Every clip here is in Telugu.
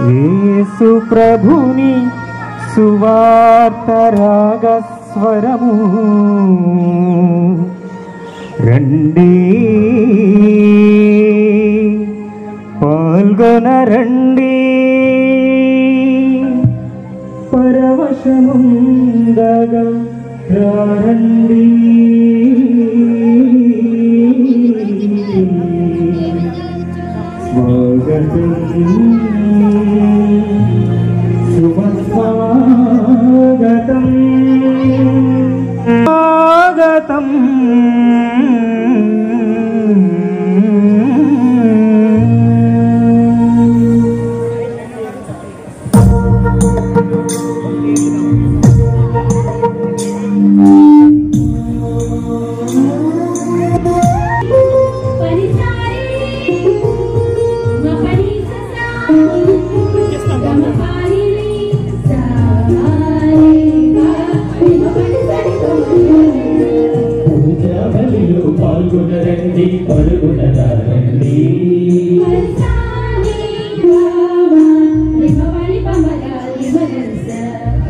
యేసు ప్రభుని సువార్త రాగస్వరము రండి పాల్గొనరండి పరవశముందగా రండి స్వాగతం శుభస్వాగతం స్వాగతం పాల్గొనరండి పరుగునరండి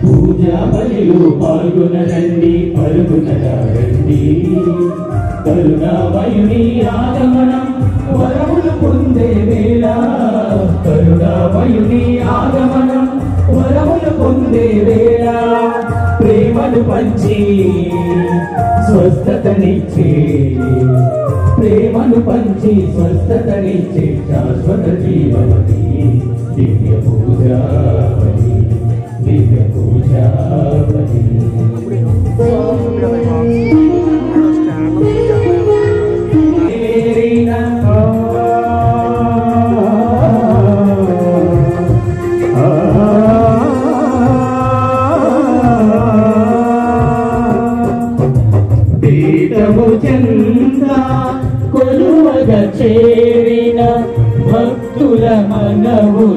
పూజా బలిలో పాల్గొనరండి పరుగునరండి కరుణామయుని ఆగమనం వరములు పొందే వేళ కరుణామయుని ఆగమనం వరములు పొందే వేళ ప్రేమను పంచి స్వస్థతనిచ్చే ప్రేమను పంచి స్వస్థతనిచ్చే శాశ్వత జీవమని దివ్య పూజావని దివ్య పూజావని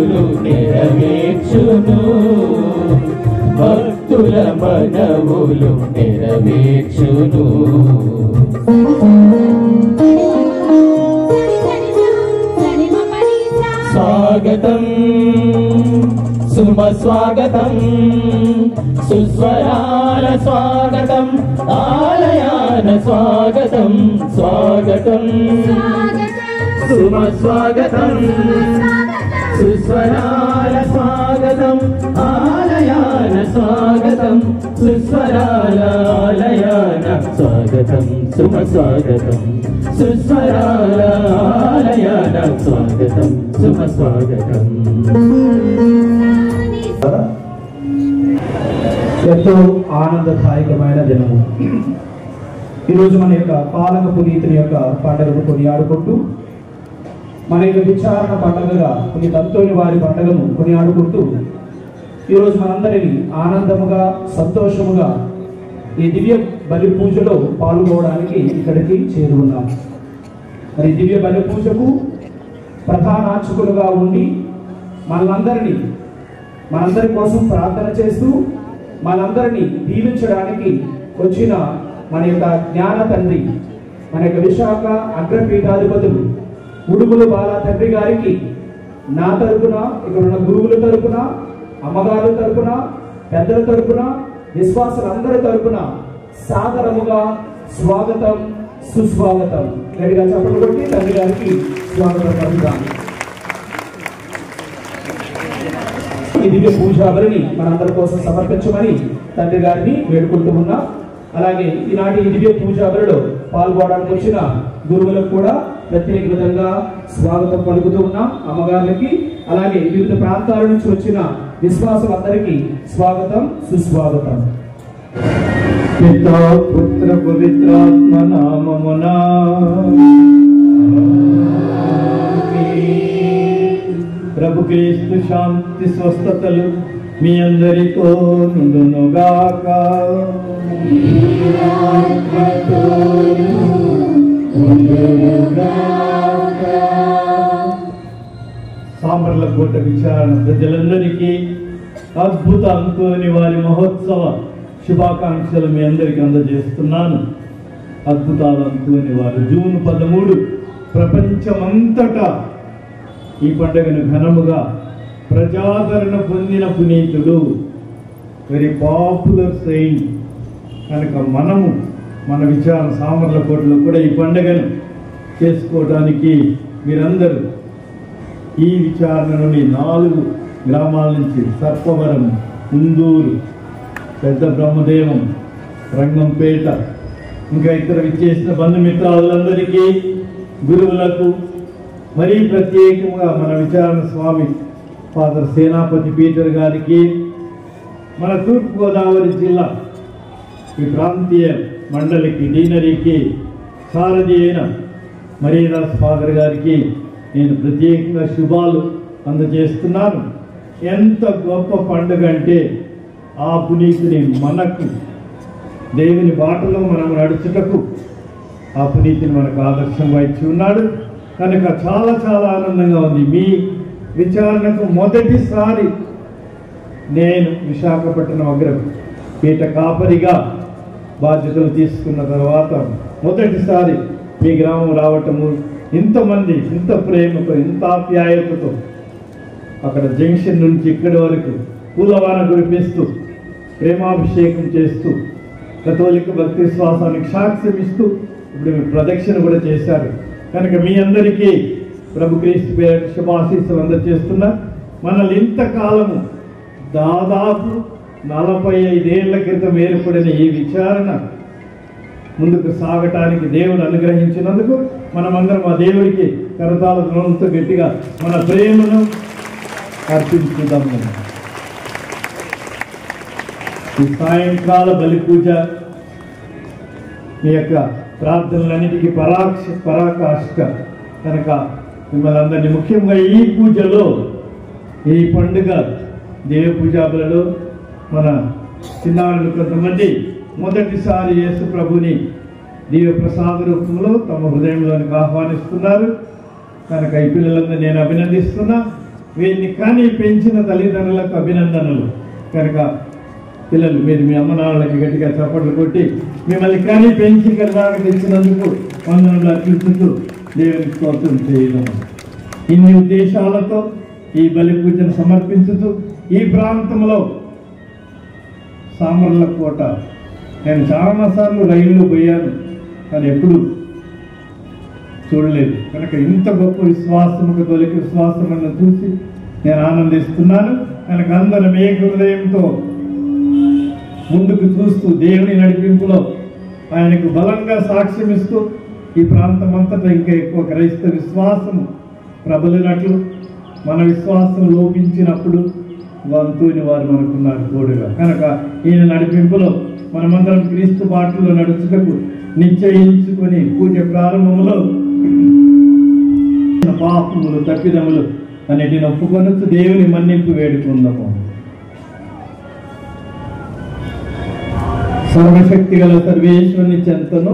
మనవులు నెరవేర్చును భక్తుల మనవులు నెరవేర్చును స్వాగతం సుమ స్వాగతం సుస్వరాల స్వాగతం ఆలయాన స్వాగతం స్వాగతం సుమ స్వాగతం సుస్వరాల స్వాగతం ఆలయాన స్వాగతం సుస్వరాల ఆలయాన స్వాగతం సుమ స్వాగతం సుస్వరాల ఆలయాన స్వాగతం సుమ స్వాగతం ఎంతో ఆనందదాయకమైన దినము. ఈరోజు మన యొక్క పాలక పునీతుని యొక్క పండుగను కొనియాడుకుంటూ మన యొక్క విచారణ పండుగగా పునీత అంతోని వారి పండుగను కొనియాడుకుంటూ ఈరోజు మనందరినీ ఆనందముగా సంతోషముగా ఈ దివ్య బలి పూజలో పాల్గొనడానికి ఇక్కడికి చేరుకున్నాం. మరి దివ్య బలి పూజకు ప్రధానార్చకులుగా ఉండి మనందరి కోసం ప్రార్థన చేస్తూ మనందరినీ దీవించడానికి వచ్చిన మన యొక్క జ్ఞాన తండ్రి, మన యొక్క విశాఖ అగ్రపీఠాధిపతులు ఉడుగుల బాల తండ్రి గారికి నా తరపున, ఇక్కడ ఉన్న గురువుల తరపున, అమ్మగారు తరపున, పెద్దల తరపున, విశ్వాసులందరి తరపున సాదరముగా స్వాగతం సుస్వాగతం. గట్టిగా చప్పట్లు కొట్టి తండ్రి గారికి స్వాగతం పలుకుదాం. ఈ దివ్య పూజాబలిని మనందరి కోసం సమర్పించమని తండ్రి గారిని వేడుకుంటూ ఉన్నాం. అలాగే ఈనాటి ఈ దివ్య పూజాబలిలో పాల్గొనడానికి వచ్చిన గురువులకు కూడా ప్రత్యేక విధంగా స్వాగతం పలుకుతూ ఉన్నాం. అమ్మగారికి అలాగే వివిధ ప్రాంతాల నుంచి వచ్చిన విశ్వాసులందరికీ స్వాగతం సుస్వాగతం. పితా పుత్ర పవిత్రాత్మ నామమునా ప్రభు క్రీస్తు శాంతి స్వస్థతలు మీ అందరితో నుండునుగాక. సామర్లకోట విచారణ ప్రజలందరికీ అద్భుత అంతోని వారి మహోత్సవ శుభాకాంక్షలు మీ అందరికీ అందజేస్తున్నాను. అద్భుతాలు అంతోని వారు జూన్ 13 ప్రపంచమంతటా ఈ పండుగను ఘనముగా ప్రజాదరణ పొందిన పునీతుడు, వెరీ పాపులర్ సెయింట్ కనుక మనము మన విచారణ సామర్లకోటలో కూడా ఈ పండుగను చేసుకోవడానికి మీరందరూ ఈ విచారణ నుండి 4 గ్రామాల నుంచి సర్పవరం, కుందూరు, పెద్ద బ్రహ్మదేవం, రంగంపేట ఇంకా ఇతర విచ్చేసిన బంధుమిత్రాలందరికీ, గురువులకు, మరీ ప్రత్యేకంగా మన విచారణ స్వామి ఫాదర్ సేనాపతి పీటర్ గారికి, మన తూర్పుగోదావరి జిల్లా ఈ ప్రాంతీయ మండలికి డీనరీకి సారథి అయిన మరీదాస్ ఫాదర్ గారికి నేను ప్రత్యేకంగా శుభాలు అందజేస్తున్నాను. ఎంత గొప్ప పండుగ అంటే ఆ పునీతుని మనకు దేవుని బాటలో మనం నడుచుటకు ఆ పునీతిని మనకు ఆదర్శంగా ఇచ్చి ఉన్నాడు కనుక చాలా చాలా ఆనందంగా ఉంది. మీ విచారణకు మొదటిసారి నేను విశాఖపట్నం అగ్రపీఠ కాపరిగా బాధ్యతలు తీసుకున్న తర్వాత మొదటిసారి మీ గ్రామం రావటము, ఇంతమంది ఇంత ప్రేమతో ఇంత ఆప్యాయతతో అక్కడ జంక్షన్ నుంచి ఇక్కడి వరకు పూలవాన కురిపిస్తూ ప్రేమాభిషేకం చేస్తూ కథోలిక భక్తి విశ్వాసానికి సాక్ష్యం ఇస్తూ ఇప్పుడు ప్రదక్షిణ కూడా చేశారు కనుక మీ అందరికీ ప్రభు క్రీస్తు పేరు శుభాశీస్సులు అందజేస్తున్నా. మనల్ని ఇంతకాలము దాదాపు 45 ఏళ్ల క్రితం ఏర్పడిన ఈ విచారణ ముందుకు సాగటానికి దేవుడు అనుగ్రహించినందుకు మనమందరం ఆ దేవుడికి కరతాళ ధ్వనులతో గట్టిగా మన ప్రేమను అర్పించుదాము. ఈ సాయంకాల బలి పూజ మీ యొక్క ప్రార్థనలన్నిటికీ పరాకాష్ఠ కనుక మిమ్మల్ని అందరినీ ముఖ్యంగా ఈ పూజలో, ఈ పండుగ దేవ పూజాబలలో మన చిన్నారులు కొంతమంది మొదటిసారి యేసు ప్రభుని దివ్య ప్రసాద రూపంలో తమ హృదయంలోనికి ఆహ్వానిస్తున్నారు కనుక ఈ పిల్లలందరూ నేను అభినందిస్తున్నా. వీరిని కానీ పెంచిన తల్లిదండ్రులకు అభినందనలు. కనుక పిల్లలు మీరు మీ అమ్మ నాన్నలకి గట్టిగా చప్పట్లు కొట్టి మిమ్మల్ని కానీ పెంచి కర్ణాటక తెచ్చినందుకు వందనలు అర్పించుతూ దేవునికి స్తోత్రం చేయడం. ఇన్ని ఉద్దేశాలతో ఈ బలి పూజను సమర్పించుతూ ఈ ప్రాంతంలో సామర్ల కోట నేను చాలాసార్లు రైల్లో పోయాను కానీ ఎప్పుడు చూడలేదు. కనుక ఇంత గొప్ప విశ్వాసముకు తొలికి విశ్వాసమును చూసి నేను ఆనందిస్తున్నాను. కనుక అందరం ఏ హృదయంతో ముందుకు చూస్తూ దేవుని నడిపింపులో ఆయనకు బలంగా సాక్ష్యం ఇస్తూ ఈ ప్రాంతం అంతటా ఇంకా ఎక్కువ క్రైస్తవ విశ్వాసము ప్రబలినట్లు మన విశ్వాసం లోపించినప్పుడు వంతుని వారు మనకున్నారు తోడుగా. కనుక ఈయన నడిపింపులో మనమందరం క్రీస్తు బాటలో నడుచుటకు నిశ్చయించుకొని పూజ ప్రారంభంలో పాపములు తప్పిదములు అన్నిటిని ఒప్పుకొనొచ్చు దేవుని మన్నింపు వేడుకుందాము. సర్వశక్తి గల సర్వేశ్వరుని చెంతను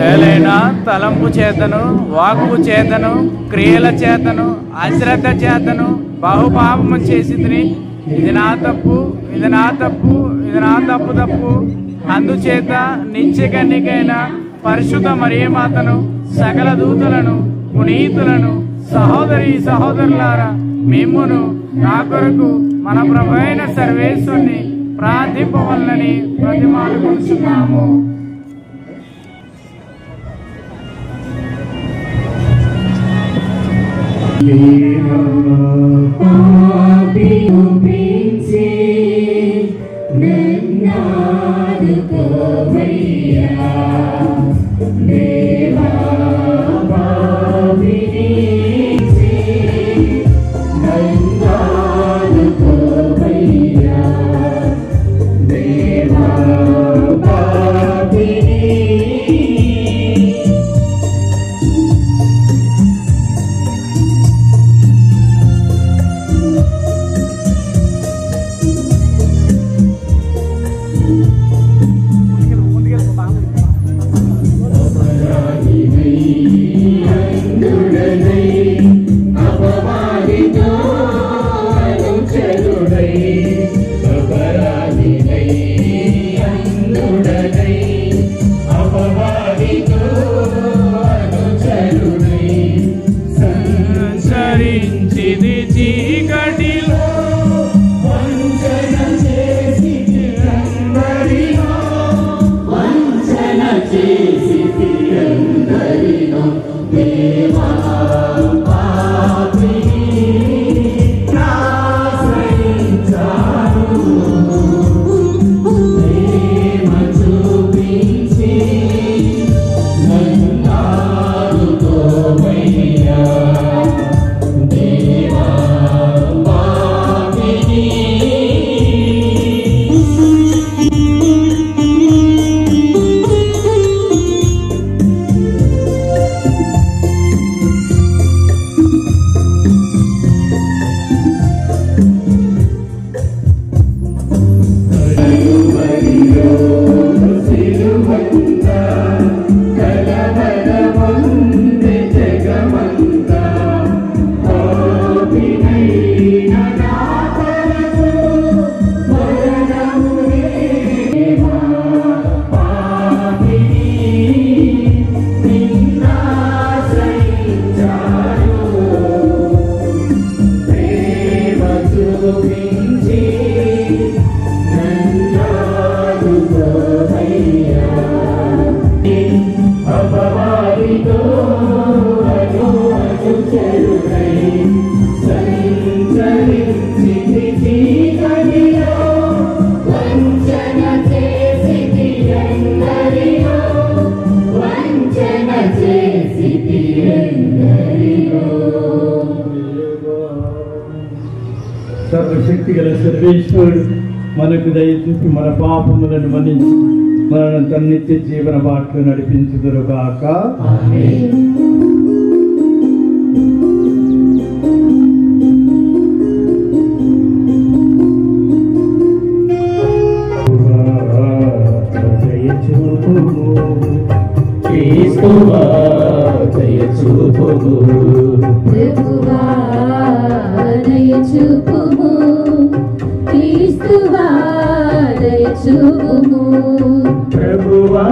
ఏలైనా తలంపు చేతను, వాక్కు చేతను, క్రియల చేతను, అశ్రద్ధ చేతను బహుపాపము చేసి ఇది నా తప్పు, ఇది నా తప్పు, ఇది నా తప్పు. అందుచేత నిత్యకన్నికైన పరిశుద్ధ మరియమాతను, సకల దూతలను, పునీతులను, సహోదరులారా మిమ్మును నా కొరకు మన ప్రభు అయిన సర్వేశ్వరుని ప్రార్థింపవలనని ప్రతిమాలుకుంటున్నాము. సర్వశక్తి గల సర్వేశ్వరుడు మనకు దయచూపి మన పాపములను మన్నించి మనల్ని తన నిత్య జీవన బాటలో నడిపించుదురుగాక. క్రీస్తువా చూపుము ప్రభువా దయ చూపుము క్రీస్తువా దయ చూపుము ప్రభువా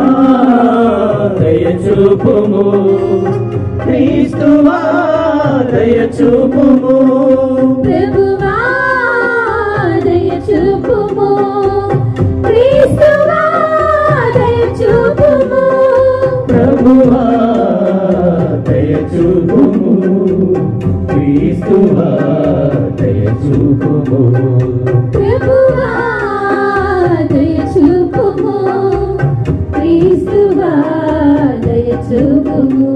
దయ చూపుము క్రీస్తువా దయ చూపుము ప్రభువా దయ చూపుము క్రీస్తువా దయ చూపుము ప్రభువా దయ చూపుము క్రీస్తువా దయ చూపుము ప్రభువా దయ చూపుము క్రీస్తువా దయ చూపుము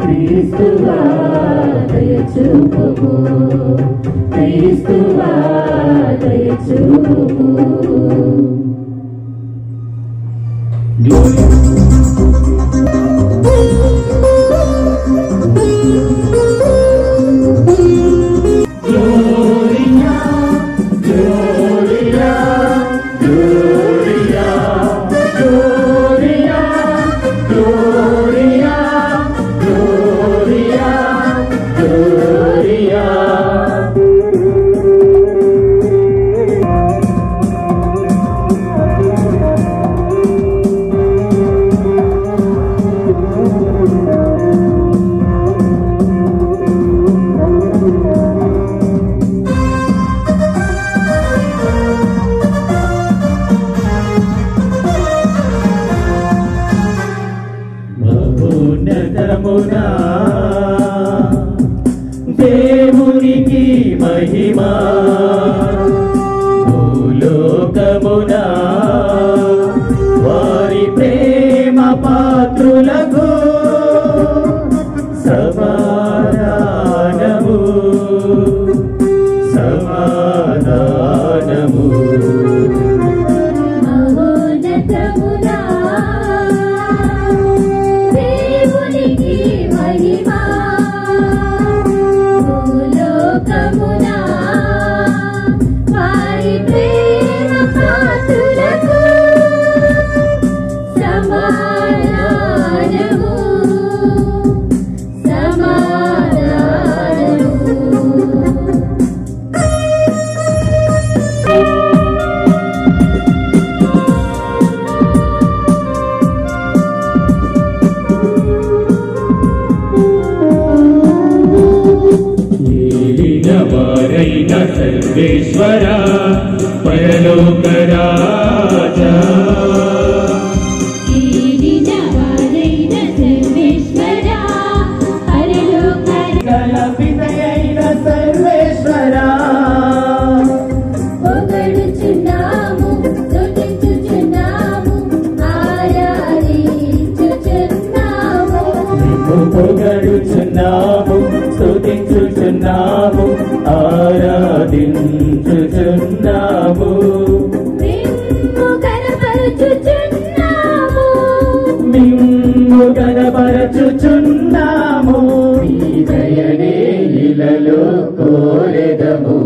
క్రీస్తువా దయ చూపుము క్రీస్తువా దయ చూపుము మహోన్నతమునా దేవునికి మహిమా భూలోకమునా వారి ప్రేమ పాత్రులకు సమాధానము సమాధానము మహోన్నతమునా దేవునికి మహిమా భూలోకమునా వారి ప్రేమ పాత్రులకు సమాధానము సమాధానము ఏలిన వారైన సర్వేశ్వర పరలోక రాజా ఏలిన వారైన సర్వేశ్వర పరలోక కల్పితయైన సర్వేశ్వర పొగడుచున్నాము స్తుతించుచున్నాము ఆరాధించుచున్నాము నిన్ను పొగడుచున్నాము స్తుతించుచున్నాము ఆరాధించుచున్నాము మిమ్ము కనపరుచుచున్నాము మిమ్ము కనపరచుచున్నాము మీ దయనే ఇలలో కోరెదము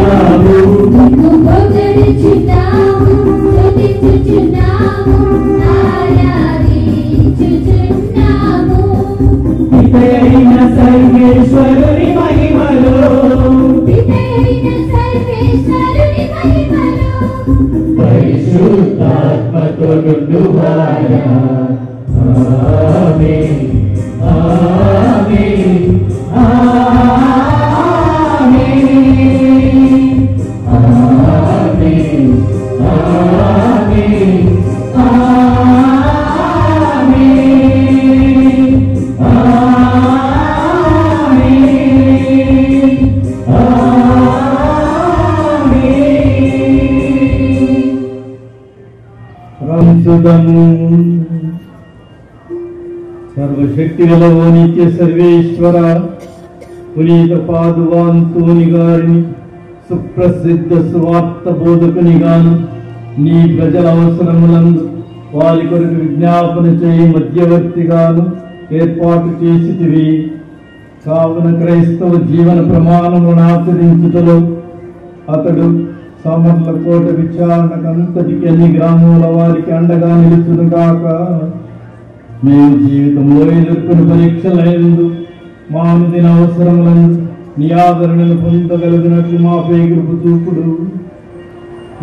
మిమ్ము పొగడుచున్నాము స్తుతించుచున్నాము ఆరాధించుచున్నాము పితయైన సర్వేశ్వరుని మహిమలో పితయైన సర్వేశ్వరుని మహిమలో పరిశుద్ధాత్మతో నుండువారా ఆమేన్ ఆమేన్ ఆమేన్ ఆమేన్ ఆమేన్ రంసుదము సర్వశక్తిగల ఓ నిత్య సర్వేశ్వర పునీత పాదువాంతోని గారిని సుప్రసిద్ధ సువార్త బోధకునిగాను నీ ప్రజల అవసరములందు వారి కొరకు విజ్ఞాపన చేయి మధ్యవర్తిగాను ఏర్పాటు చేసితివి. కావున క్రైస్తవ జీవన ప్రమాణములను ఆచరించుటలో అతడు సమర్ల కోట విచారణకంతటికి అన్ని గ్రామాల వారికి అండగా నిలుచును కాక. మేము జీవితంలో ఎదుర్కొన్న పరీక్షలందు మా అనుదిన అవసరములను నీ ఆదరణను పొందగలిగినట్లు మాపై కృప చూపుడు.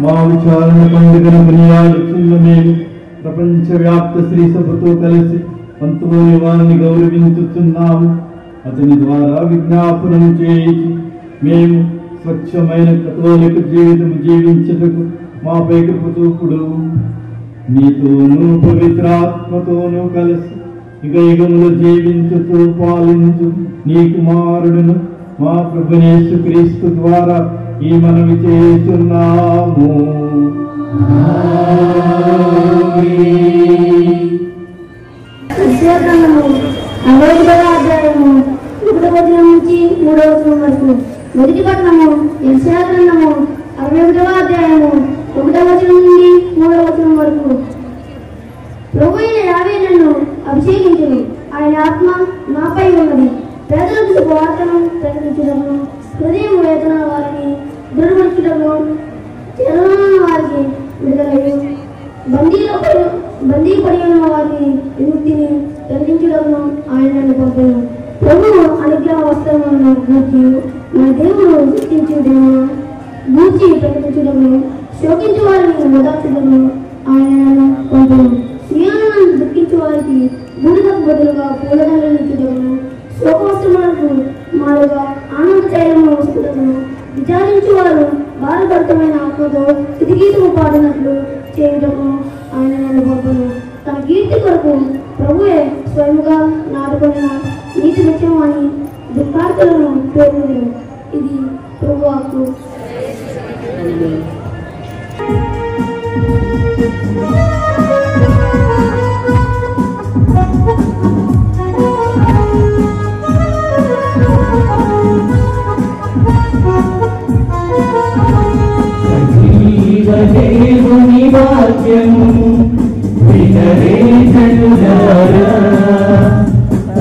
మా విచారణ పండుగను నీ ఆలోచనలు మేము ప్రపంచవ్యాప్త శ్రీ సభతో కలిసి పంతులోని వారిని గౌరవించుతున్నాము. అతని ద్వారా విజ్ఞాపనం చేయించి మేము స్వచ్ఛమైన కథోలిక జీవితం జీవించుటకు మాపై కృప చూపుడు. నీతోనూ పవిత్రాత్మతోనూ కలిసి యుగములు జీవించుతూ పాలించు నీ కుమారుడును మా ప్రభువు యేసుక్రీస్తు ద్వారా ఈ మనవి చేస్తున్నాము. మొదటి పట్టణము యెషయా గ్రంథము 61వ అధ్యాయము 1వ వచనం నుండి 3వ వచనం వరకు. ప్రభువు అయిన యెహోవా నన్ను అభిషేకించును, ఆయన ఆత్మ నాపై ఉన్నది. పేదలకు శుభవార్తను ప్రకటించుటకును, హృదయం వేదన వారిని దృఢపరచుటకును, చెరలోనున్న వారికి విడుదలయు, బందీ పడి ఉన్న వారికి విముక్తిని ప్రకటించుటకును ఆయన నన్ను పంపెను. ప్రభువు అనుగ్రహ వస్త్రములను గూర్చి మన దేవుడు గూర్చి ప్రకటించుటకును, శోకించు వారిని ఓదార్చుటకును ఆయన నన్ను పంపెను. సియోనును దుఃఖించు వారికి బూడిదకు బదులుగా పూలదండలు ఇచ్చుటకును, శోకవస్త్రములకు మారుగా ఆనంద తైలము వస్తుటకును, విచారించు వారు భారభరితమైన ఆత్మతో స్థితిగీతము పాడినట్లు చేయుటకు ఆయన నన్ను పంపెను. తన కీర్తి కొరకు ప్రభువే స్వయముగా నాటుకొనిన నీతి నిత్యం అని దుఃఖార్తులను పేర్కొనెను. ఇది ప్రభు వాక్కు. దేవుని వాక్యము వినరే జనులారా,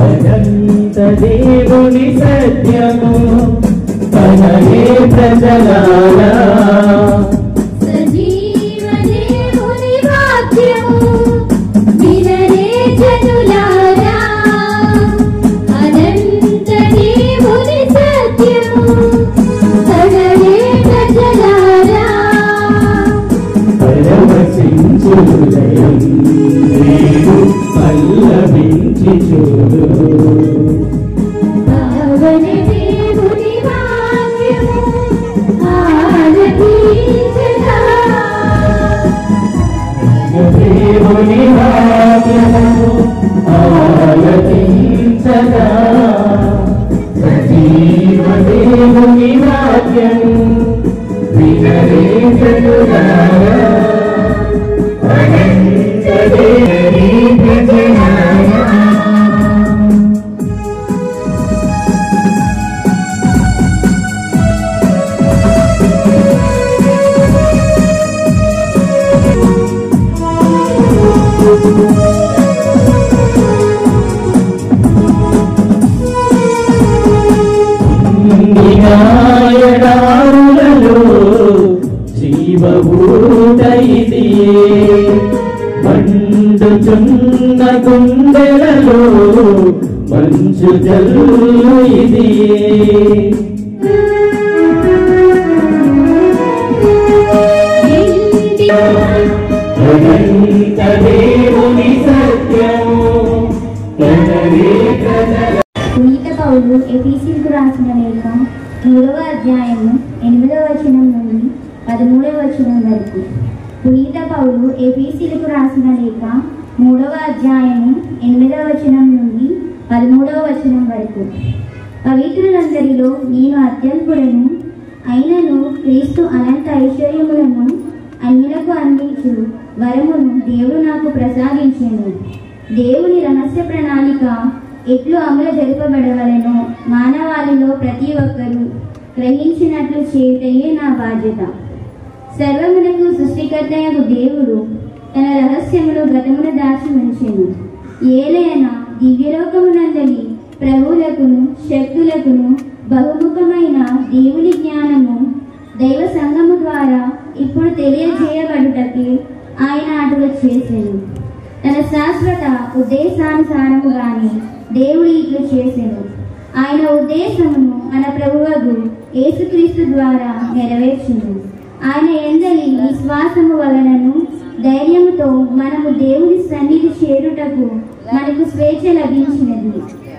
అనంత దేవుని సత్యము కనరే ప్రజలారా. సజీవ దేవుని వాక్యము వినరే జనులారా, అనంత దేవుని సత్యము కనరే ప్రజలారా. పరవశించు హృదయం నీవు పల్లవించి చూడు. పావన దేవుని వాక్యము ఆలకించగా, దేవుని వాక్యము ఆలకించగా, సజీవ దేవుని వాక్యము వినరే జనులారా, అనంత దేవుని ప్రజలారా. నాయడారులలో జీవభూత ఇదియే, మండుచున్న గుండెలలో మంచు జల్లు ఇదియే. అనంత దేవుని సత్యము కనరే ప్రజలారా. పునీత పౌలు ఎఫెసీయులకు రాసిన లేఖ 3వ అధ్యాయము 8వ వచనం నుండి 13వ వచనం వరకు. పునీత పౌలు ఎఫెసీయులకు రాసిన లేఖ 3వ అధ్యాయము 8వ వచనం నుండి 13వ వచనం వరకు. పవిత్రులందరిలో నేను అత్యల్పుడను, అయినను క్రీస్తు అనంత ఐశ్వర్యములను అన్యులకు అందించు వరమును దేవుడు నాకు ప్రసాదించెను. దేవుని రహస్య ప్రణాళిక ఎట్లు అమలు జరపబడవలెనో మానవాళిలో ప్రతి ఒక్కరూ గ్రహించినట్లు చేయుటయే నా బాధ్యత. సర్వమునకు సృష్టికర్తయగు దేవుడు తన రహస్యములు గతమున దాచి ఉంచెను. ఏలయన దివ్యలోకమునందలి ప్రభువులకును శక్తులకును బహుముఖమైన దేవుని జ్ఞానము దైవ సంఘము ద్వారా ఇప్పుడు తెలియజేయబడుటకి ఆయన అటుగా చేసెను. తన శాశ్వత ఉద్దేశానుసారముగానే దేవుడు ఇట్లు చేసెను. ఆయన ఉద్దేశమును మన ప్రభువగు యేసుక్రీస్తు ద్వారా నెరవేర్చును. ఆయన యందలి విశ్వాసము వలనను ధైర్యముతో మనము దేవుని సన్నిధి చేరుటకు మనకు స్వేచ్ఛ లభించినది.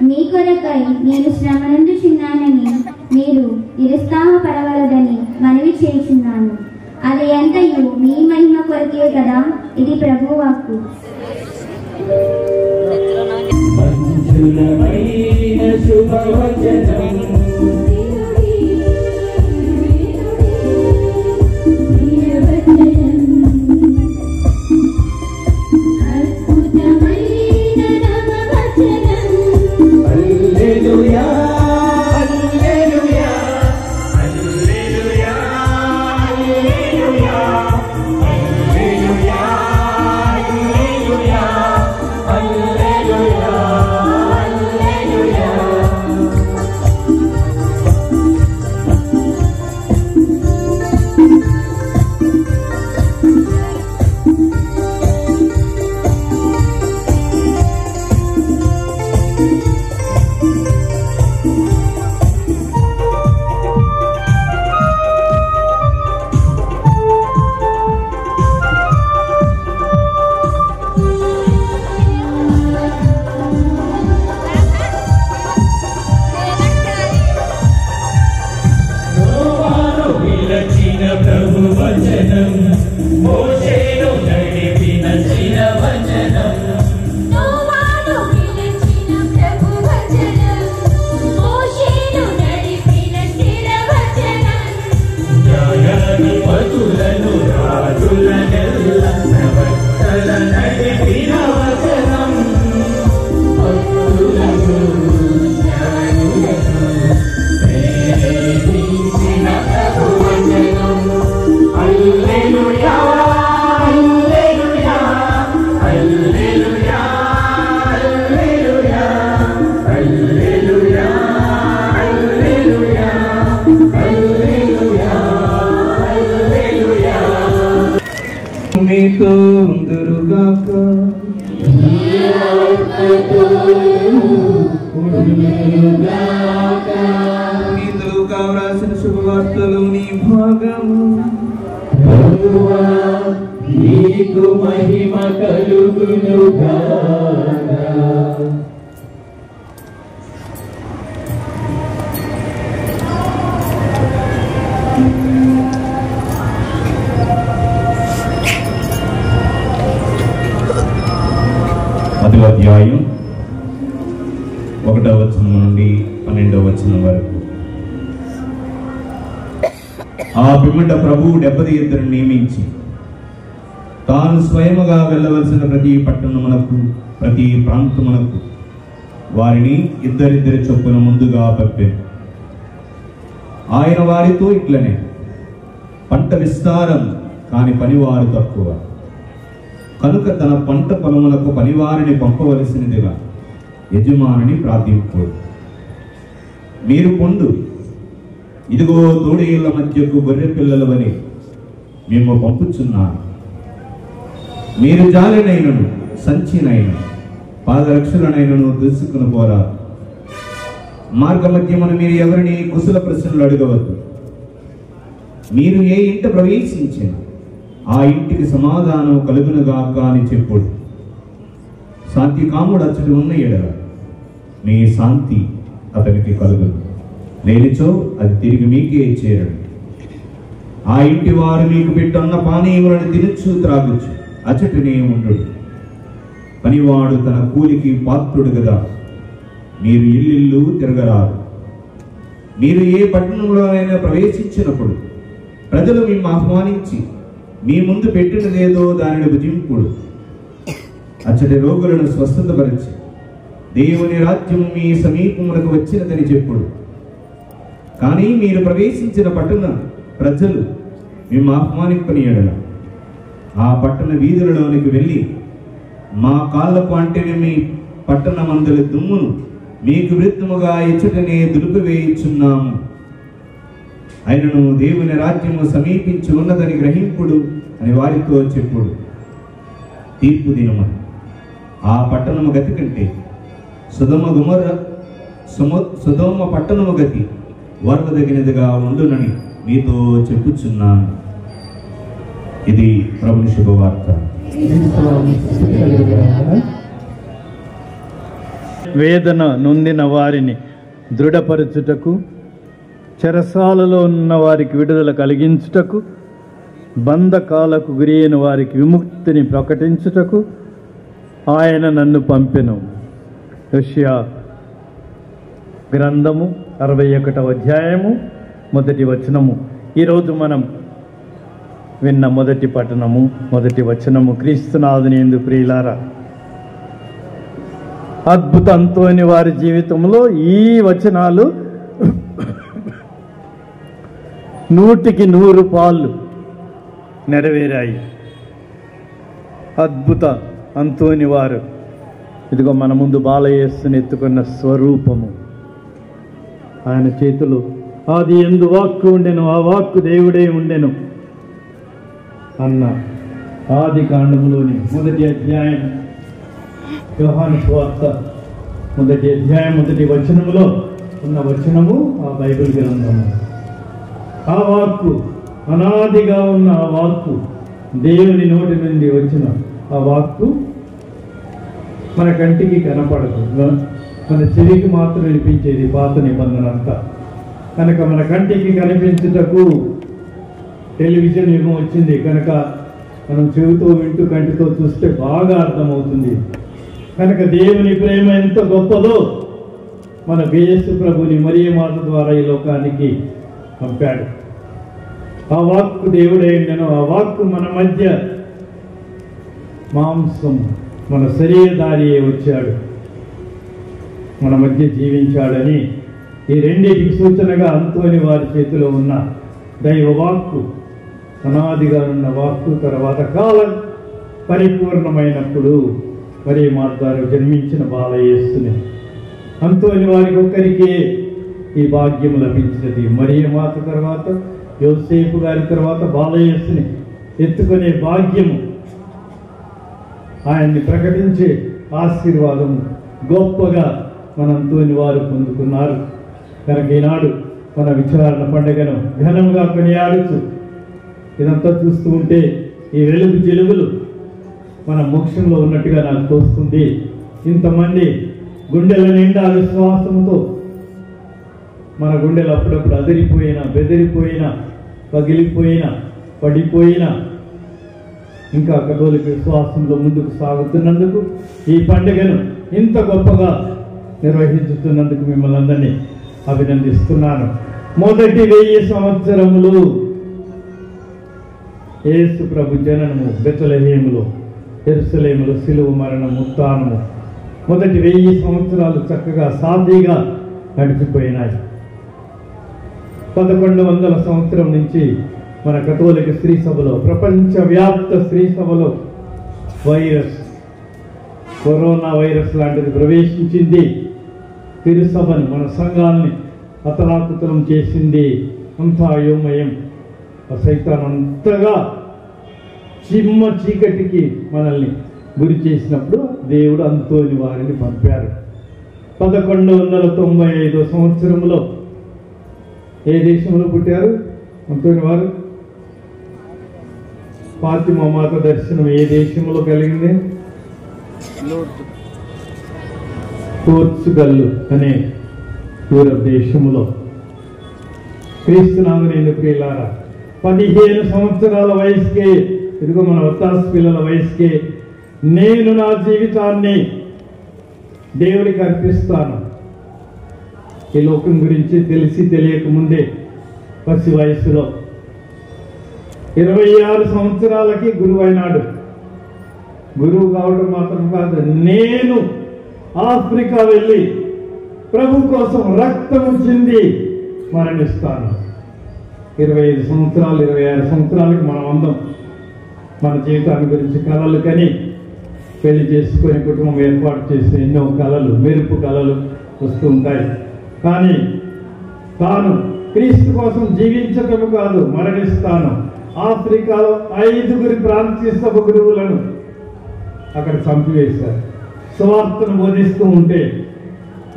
మీ కొరకై నేను శ్రమనందుచున్నానని మీరు నిరుత్సాహపడవలదని మనవి చేయుచున్నాను. అది ఎంతయు మీ మహిమ కొరకే కదా. ఇది ప్రభువు వాక్కు. మంజులమైన శుభవచనం వ్రాసిన శుభవార్తలోని భాగము. నీకు మహిమ కలుగునుగా. అధ్యాయం 1వ వచనం నుండి 12వ వచనం వరకు. ఆ పిమ్మట ప్రభువు 72 నియమించి తాను స్వయముగా వెళ్ళవలసిన ప్రతి పట్టణమునకు ప్రతి ప్రాంతమునకు వారిని ఇద్దరిద్దరి చొప్పున ముందుగా పంపారు. ఆయన వారితో ఇట్లనే, పంట విస్తారం కాని పనివారు తక్కువ కనుక తన పంట పొలములకు పనివారిని పంపవలసినదిగా యజమానిని ప్రార్థింపుడు. మీరు పొందు, ఇదిగో తోడేళ్ల మధ్యకు గొర్రె పిల్లల వలె మేము పంపుచున్నాను. మీరు జాలినైనను సంచినైన పాదరక్షలనైనను తెలుసుకుని పోరా. మార్గ మధ్యమున మీరు ఎవరిని కుశల ప్రశ్నలు అడగవద్దు. మీరు ఏ ఇంట ప్రవేశించిన ఆ ఇంటికి సమాధానం కలుగునుగాక అని చెప్పుడు. శాంతి కాముడు అచ్చటి ఉన్న ఎడల మీ శాంతి అతనికి కలుగును, లేనిచో అది తిరిగి మీకే చేరడు. ఆ ఇంటి వారు మీకు పెట్టున్న పానీయములను తినచ్చు త్రాగొచ్చు, అచ్చటనే ఉండు. పనివాడు తన కూలికి పాత్రుడు కదా. మీరు ఇల్లు తిరగరారు. మీరు ఏ పట్టణంలోనైనా ప్రవేశించినప్పుడు ప్రజలు మిమ్మల్ని ఆహ్వానించి మీ ముందు పెట్టినదేదో దానిని భుజింపుడు. అచ్చటి రోగులను స్వస్థతపరిచి దేవుని రాజ్యము మీ సమీపములకు వచ్చినదని చెప్పుడు. కానీ మీరు ప్రవేశించిన పట్టణ ప్రజలు మిమ్మల్ని ఆహ్వానింపని ఎడల ఆ పట్టణ వీధులలోనికి వెళ్ళి మా కాళ్ళకు అంటేనే మీ పట్టణ మందుల దుమ్మును మీకు విరుద్ధముగా ఇచ్చటనే దులిపివేయుచున్నాము. ఆయనను దేవుని రాజ్యము సమీపించి ఉన్నదని గ్రహింపుడు అని వారితో చెప్పుడు. తీర్పు దినము ఆ పట్టణము గతి కంటే సొదొమ పట్టణము గతి వర్వదగినదిగా ఉండునని మీతో చెప్పుచున్నాను. ఇది ప్రభుని శుభవార్త. వేదన నొందిన వారిని దృఢపరచుటకు, చెరసాలలో ఉన్న వారికి విడుదల కలిగించుటకు, బంధకాలకు గురైన వారికి విముక్తిని ప్రకటించుటకు ఆయన నన్ను పంపెను. యెషయా గ్రంథము 61వ అధ్యాయము 1వ వచనము. ఈరోజు మనం విన్న మొదటి పట్టణము 1వ వచనము. క్రీస్తునాథుని యందు ప్రియులారా, అద్భుత అంతోని వారి జీవితంలో ఈ వచనాలు 100కి 100 నెరవేరాయి. అద్భుత అంతోని వారు ఇదిగో మన ముందు బాలయేసుని ఎత్తుకున్న స్వరూపము. ఆయన చేతులు ఆది యందు వాక్కు ఉండెను, ఆ వాక్కు దేవుడే ఉండెను అన్న ఆది కాండములోని 1వ అధ్యాయం, యోహాను సువార్త 1వ అధ్యాయం 1వ వచనములో ఉన్న వచనము ఆ బైబిల్ గ్రంథము. ఆ వాక్కు, అనాదిగా ఉన్న ఆ వాక్కు, దేవుని నోటి నుండి వచ్చిన ఆ వాక్కు మన కంటికి కనపడదు, మన చెవికి మాత్రం వినిపించేది పాత నిబంధన అంతా. కనుక మన కంటికి కనిపించుటకు టెలివిజన్ యుగం వచ్చింది కనుక మనం చెవితో వింటూ కంటితో చూస్తే బాగా అర్థమవుతుంది. కనుక దేవుని ప్రేమ ఎంత గొప్పదో మన యేసు ప్రభుని మరియ మాత ద్వారా ఈ లోకానికి పంపాడు. ఆ వాక్కు దేవుడే ఉండెను, ఆ వాక్కు మన మధ్య మాంసం, మన శరీరధారి వచ్చాడు, మన మధ్య జీవించాడని ఈ రెండింటికి సూచనగా అంతోని వారి చేతిలో ఉన్న దైవ వాక్కు, అనాదిగా ఉన్న వాక్కు, తర్వాత కాలం పరిపూర్ణమైనప్పుడు మరియ మాత ద్వారా జన్మించిన బాలయేసుని, అంతోని వారికి ఒక్కరికే ఈ భాగ్యం లభించినది. మరియ మాత తర్వాత యోసేపు గారి తర్వాత బాలయేసుని ఎత్తుకునే భాగ్యము, ఆయన్ని ప్రకటించే ఆశీర్వాదము గొప్పగా మనంతోని వారు పొందుకున్నారు. కనుక ఈనాడు మన విచారణ పండుగను ఘనంగా కొనియాడుచు ఇదంతా చూస్తూ ఉంటే ఈ వెలుగు జలుగులు మన మోక్షంలో ఉన్నట్టుగా నాకు తోస్తుంది. ఇంతమంది గుండెల నిండా విశ్వాసంతో, మన గుండెలు అప్పుడప్పుడు అదిరిపోయినా, బెదిరిపోయినా, పగిలిపోయినా, పడిపోయినా ఇంకా కథోలిక విశ్వాసంలో ముందుకు సాగుతున్నందుకు, ఈ పండుగను ఇంత గొప్పగా నిర్వహించుతున్నందుకు మిమ్మల్ని అందరినీ అభినందిస్తున్నాను. మొదటి 1000 సంవత్సరములు యేసు ప్రభు జననము బెత్లెహేములో, యెరూషలేములో శిలువ మరణము, ఉత్థానము, మొదటి 1000 సంవత్సరాలు చక్కగా సాఫీగా నడిచిపోయినాయి. 1100 సంవత్సరం నుంచి మన కథోలిక స్త్రీ సభలో, ప్రపంచవ్యాప్త స్త్రీ సభలో వైరస్, కరోనా వైరస్ లాంటిది ప్రవేశించింది. తిరుసభను, మన సంఘాన్ని అతలాకుతలం చేసింది. అంతా అయోమయం. ఆ సైతాన్ అంతగా చిమ్మ చీకటికి మనల్ని గురి చేసినప్పుడు దేవుడు అంతోని వారిని పంపారు. 1195 సంవత్సరంలో ఏ దేశంలో పుట్టారు అంతోని వారు? ఫాతిమా మాత దర్శనం ఏ దేశంలో కలిగింది? పోర్చుగల్ అనే యూరప్ దేశంలో. క్రీస్తునాథుని యందు ప్రియులారా, 15 సంవత్సరాల వయసుకే, ఇదిగో మన వత్తాసు పిల్లల వయసుకే, నేను నా జీవితాన్ని దేవుడికి అర్పిస్తాను. ఈ లోకం గురించి తెలిసి తెలియక ముందే పసి వయసులో 26 సంవత్సరాలకి గురువు అయినాడు. గురువు కావడం మాత్రం కాదు, నేను ఆఫ్రికా వెళ్ళి ప్రభు కోసం రక్తము చింది మరణిస్తాను. 25 సంవత్సరాలు 26 సంవత్సరాలకి మనం అందం మన జీవితాన్ని గురించి కలలు కని పెళ్లి చేసుకుని కుటుంబం ఏర్పాటు చేసి ఎన్నో కలలు, మెరుపు కలలు, వస్తూ ఉంటాయి. కానీ తాను క్రీస్తు కోసం జీవించటము కాదు, మరణిస్తాను. ఆఫ్రికాలో 5 ప్రాంతీయ సభ గురువులను అక్కడ చంపివేశారు. స్వార్థను బోధిస్తూ ఉంటే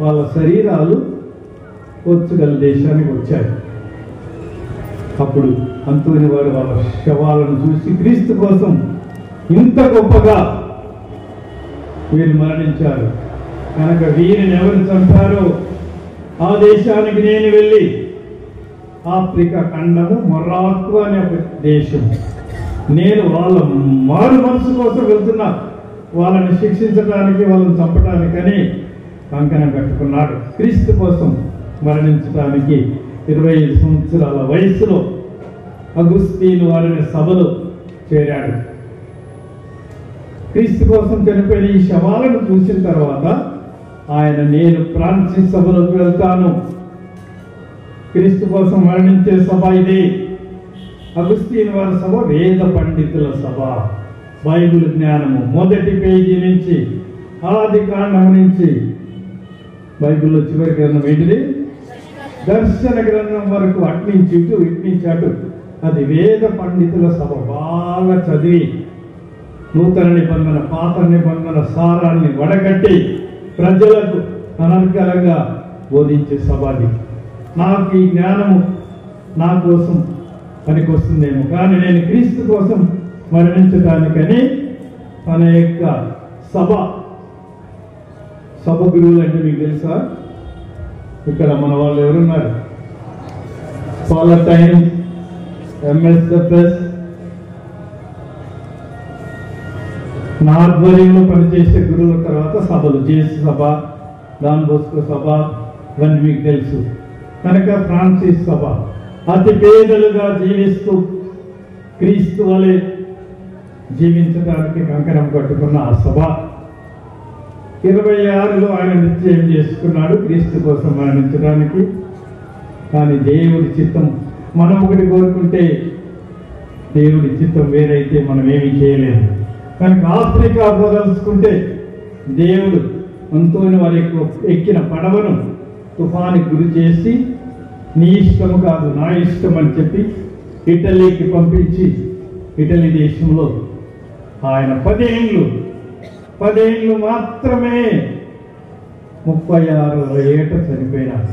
వాళ్ళ శరీరాలు పోర్చుగల్ దేశానికి వచ్చాయి. అప్పుడు అంతోని వారు వాళ్ళ శవాలను చూసి క్రీస్తు కోసం ఇంత గొప్పగా వీరు మరణించారు కనుక వీరిని ఎవరు చంపారో ఆ దేశానికి నేను వెళ్ళి, ఆఫ్రికా ఖండము మొరాక్కో అనే ఒక దేశం, నేను వాళ్ళ మారు మనసు కోసం వెళ్తున్నా, వాళ్ళని శిక్షించడానికి, వాళ్ళని చంపడానికని కంకణం కట్టుకున్నాడు. క్రీస్తు కోసం మరణించడానికి 25 సంవత్సరాల వయసులో అగుస్తీను వారిని సభలో చేరాడు. క్రీస్తు కోసం చనిపోయిన ఈ శవాలను చూసిన తర్వాత ఆయన, నేను ఫ్రాన్సిస్ సభలోకి వెళ్తాను, క్రీస్తు కోసం మరణించే సభ ఇది. అగుస్తీన్ వారి సభ వేద పండితుల సభ, బైబిల్ జ్ఞానము మొదటి పేజీ నుంచి, ఆది కాండం నుంచి, బైబిల్లో చివరి గ్రంథం ఏంటిది? దర్శన గ్రంథం వరకు, అట్నుంచి ఇటు ఇట్నుంచి అటు, అది వేద పండితుల సభ. బాగా చదివి నూతన నిబంధన పాత నిబంధన సారాన్ని వడగట్టి ప్రజలకు అనర్గళంగా బోధించే సభ అది. నాకు ఈ జ్ఞానము నా కోసం పనికొస్తుందేమో, కానీ నేను క్రీస్తు కోసం మరణించడానికని తన యొక్క సభ గురువులు అంటే మీకు తెలుసా? ఇక్కడ మన వాళ్ళు ఎవరున్నారు? పాలటైన్, ఎంఎస్ఎఫ్ఎస్, నా ఆధ్వర్యంలో పనిచేసే గురువుల తర్వాత సభలు, జేసు సభ, డాన్ బోస్కో సభ, ఇవన్నీ మీకు తెలుసు. కనుక ఫ్రాన్సిస్ సభ అతి పేదలుగా జీవిస్తూ క్రీస్తు వలె జీవించడానికి కంకణం కట్టుకున్న ఆ సభ 26లో ఆయన నిశ్చయం చేసుకున్నాడు క్రీస్తు కోసం మరణించడానికి. కానీ దేవుడి చిత్తం, మనం ఒకటి కోరుకుంటే దేవుడి చిత్తం వేరైతే మనం ఏమీ చేయలేము. కనుక ఆఫ్రికా పోదలుచుకుంటే దేవుడు అంతోని వారి ఎక్కిన పడవను తుఫానికి గురి చేసి, నీ ఇష్టము కాదు నా ఇష్టం అని చెప్పి ఇటలీకి పంపించి, ఇటలీ దేశంలో ఆయన 10 ఏళ్ళు మాత్రమే 36 ఏట చనిపోయినారు.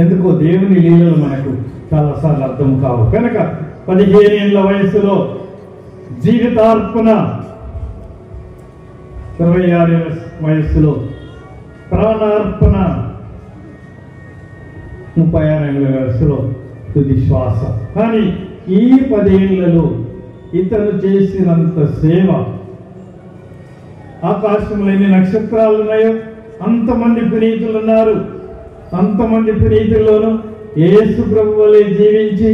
ఎందుకో దేవుని లీలలు మనకు చాలాసార్లు అర్థం కావు. కనుక 15 ఏళ్ల వయసులో జీవితార్పణ, 26 ఏళ్ల వయసులో ప్రాణార్పణ, 36 ఏళ్ల వయసులో తుది శ్వాస. కానీ ఈ 10 ఏళ్లలో ఇతను చేసినంత సేవ, ఆకాశంలో ఎన్ని నక్షత్రాలు ఉన్నాయో అంతమంది పునీతులు ఉన్నారు. అంతమంది పునీతుల్లోనూ యేసు ప్రభు వలె జీవించి,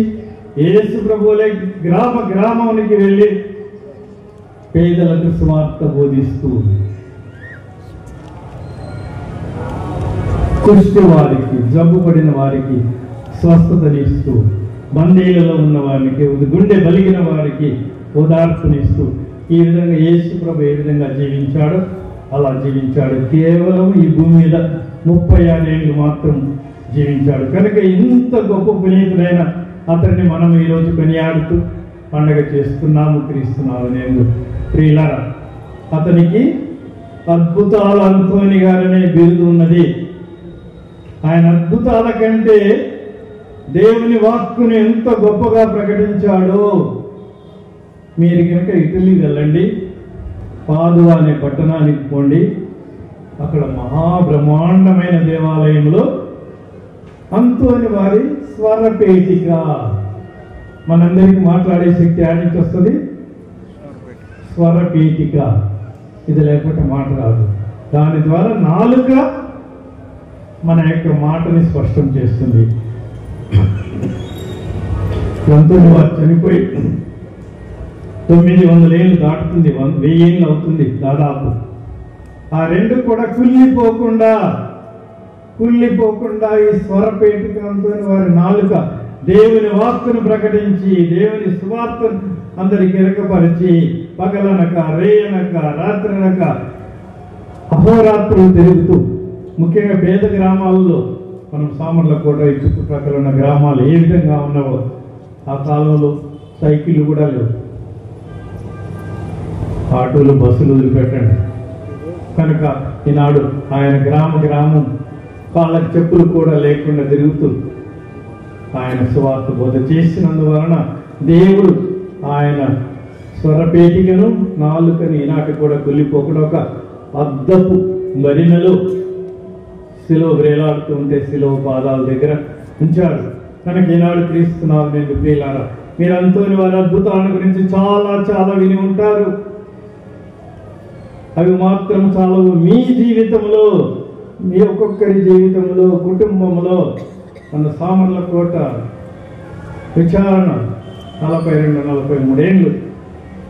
యేసు ప్రభు వలె గ్రామానికి వెళ్ళి పేదలకు సువార్త బోధిస్తూ, కుష్టి వారికి, జబ్బు పడిన వారికి స్వస్థతనిస్తూ, బందీలలో ఉన్న వారికి, గుండె బలిగిన వారికి ఓదార్పునిస్తూ, ఈ విధంగా యేసు ప్రభు ఏ విధంగా జీవించాడో అలా జీవించాడు. కేవలం ఈ భూమి మీద 36 ఏళ్ళు మాత్రం జీవించాడు. కనుక ఇంత గొప్ప పునీతుడైన అతన్ని మనం ఈరోజు కొనియాడుతూ పండగ చేస్తున్నాము, క్రీస్తున్నాము. నేను ప్రియులారా, అతనికి అద్భుతాల అంతోని గారనే బిరుదు ఉన్నది. ఆయన అద్భుతాల కంటే దేవుని వాక్కుని ఎంత గొప్పగా ప్రకటించాడో. మీరు కనుక ఇటలీ వెళ్ళండి, పాదువా అనే పట్టణానికి పోండి, అక్కడ మహాబ్రహ్మాండమైన దేవాలయంలో అంతోని వారి స్వరపేటిక, మనందరికీ మాట్లాడే శక్తి ఆడికి వస్తుంది. స్వరపేటిక, ఇది లేకపోతే మాట రాదు. దాని ద్వారా నాలుక మన యొక్క మాటని స్పష్టం చేస్తుంది. అంతోని వారు చనిపోయి 900 ఏళ్ళు దాటుతుంది, 1000 ఏళ్ళు అవుతుంది దాదాపు. ఆ రెండు కూడా కుళ్ళిపోకుండా ఈ స్వరపేటికంతో వారి నాలుక దేవుని వాక్కును ప్రకటించి, దేవుని సువార్తను అందరికి ఎరకపరిచి, పగలనక రేయనక రాత్రనక అహోరాత్రులు తిరుగుతూ ముఖ్యంగా పేద గ్రామాల్లో మనం సామర్లకోట ఈ చుట్టుప్రక్కల ఉన్న గ్రామాలు ఏ విధంగా ఉన్నావో ఆ కాలంలో సైకిళ్ళు కూడా లేవు, ఆటోలు బస్సులు వదిలిపెట్టండి. కనుక ఈనాడు ఆయన గ్రామం కాళ్ళకి చెప్పులు కూడా లేకుండా తిరుగుతూ ఆయన సువార్త బోధ చేసినందువలన దేవుడు ఆయన స్వరపేటికను నాలుకని ఈనాటి కూడా కుళ్ళిపోకుండా ఒక అద్దపు మరినలో శిలువ వేలాడుతూ ఉంటే శిలువ పాదాల దగ్గర ఉంచాడు. కనుక ఈనాడు క్రీస్తున్నారు నేను ప్రియులారా, మీరు అంతోని వారి అద్భుతాల గురించి చాలా చాలా విని ఉంటారు. అవి మాత్రం చాలవు. మీ జీవితంలో, మీ ఒక్కొక్కరి జీవితంలో, కుటుంబంలో మన సామర్లకోట విచారణ 42-43 ఏళ్ళు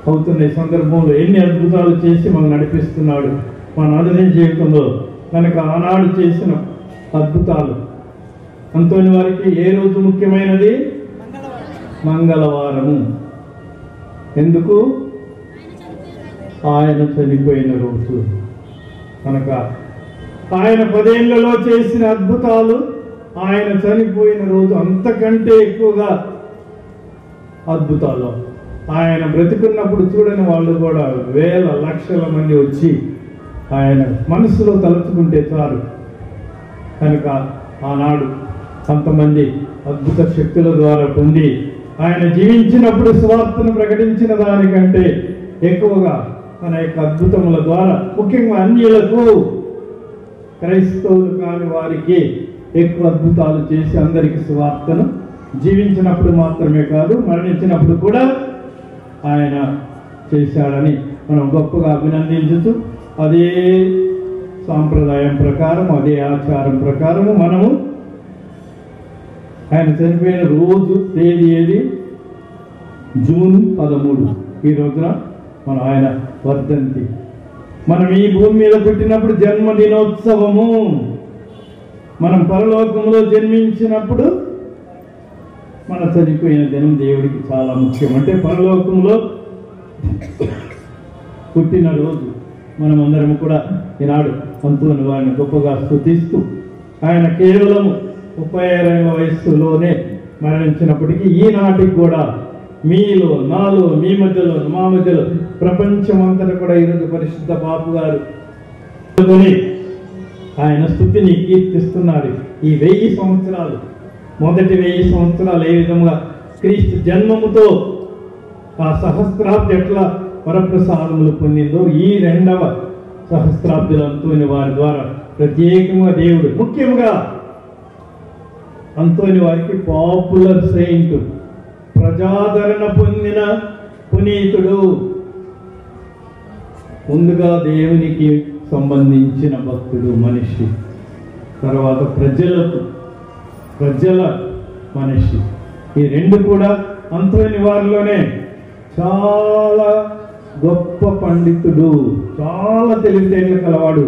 అవుతున్న ఈ సందర్భంలో ఎన్ని అద్భుతాలు చేసి మనం నడిపిస్తున్నాడు మన అదనే జీవితంలో. కనుక ఆనాడు చేసిన అద్భుతాలు అంతోని వారికి ఏ రోజు ముఖ్యమైనది? మంగళవారము. ఎందుకు? ఆయన చనిపోయిన రోజు. కనుక ఆయన 10 ఏళ్లలో చేసిన అద్భుతాలు ఆయన చనిపోయిన రోజు అంతకంటే ఎక్కువగా అద్భుతాలు. ఆయన బ్రతికున్నప్పుడు చూడని వాళ్ళు కూడా వేల లక్షల మంది వచ్చి ఆయన మనసులో తలుచుకుంటే చాలు. కనుక ఆనాడు అంతమంది అద్భుత శక్తుల ద్వారా పొంది ఆయన జీవించినప్పుడు సువార్తను ప్రకటించిన దానికంటే ఎక్కువగా మన యొక్క అద్భుతముల ద్వారా ముఖ్యంగా అన్యులకు, క్రైస్తవులు కాని వారికి ఎక్కువ అద్భుతాలు చేసి అందరికీ సువార్తను జీవించినప్పుడు మాత్రమే కాదు మరణించినప్పుడు కూడా ఆయన చేశాడని మనం గొప్పగా అభినందించుతూ అదే సాంప్రదాయం ప్రకారం, అదే ఆచారం ప్రకారము మనము ఆయన చనిపోయిన రోజు తేదీ ఏది? జూన్ 13. ఈ రోజున మనం ఆయన వర్ధంతి. మనం ఈ భూమి మీద పుట్టినప్పుడు జన్మదినోత్సవము. మనం పరలోకంలో జన్మించినప్పుడు మన చనిపోయిన దినం దేవుడికి చాలా ముఖ్యం. అంటే పరలోకంలో పుట్టిన రోజు మనం అందరం కూడా ఈనాడు అంతోని వారిని గొప్పగా స్తుతిస్తూ ఆయన కేవలం 35 వయస్సులోనే మరణించినప్పటికీ ఈనాటికి కూడా మీలో, నాలో, మీ మధ్యలో, మా మధ్యలో, ప్రపంచం అంతటా కూడా ఈరోజు పరిశుద్ధ బాపు గారు ఆయన స్తుతిని కీర్తిస్తున్నారు. ఈ 1000 సంవత్సరాలు, మొదటి 1000 సంవత్సరాలు ఏ విధంగా క్రీస్తు జన్మముతో ఆ సహస్రాబ్ది ఎట్లా వరప్రసాదములు పొందిందో ఈ 2వ సహస్రాబ్దిలో అంతోని వారి ద్వారా ప్రత్యేకంగా దేవుడు ముఖ్యంగా అంతోని వారికి పాపులర్ సెయింట్, ప్రజాదరణ పొందిన పునీతుడు. ముందుగా దేవునికి సంబంధించిన భక్తుడు మనిషి, తర్వాత ప్రజల మనిషి. ఈ 2 కూడా అంతోని వారిలోనే చాలా గొప్ప పండితుడు, చాలా తెలివితేటలు కలవాడు.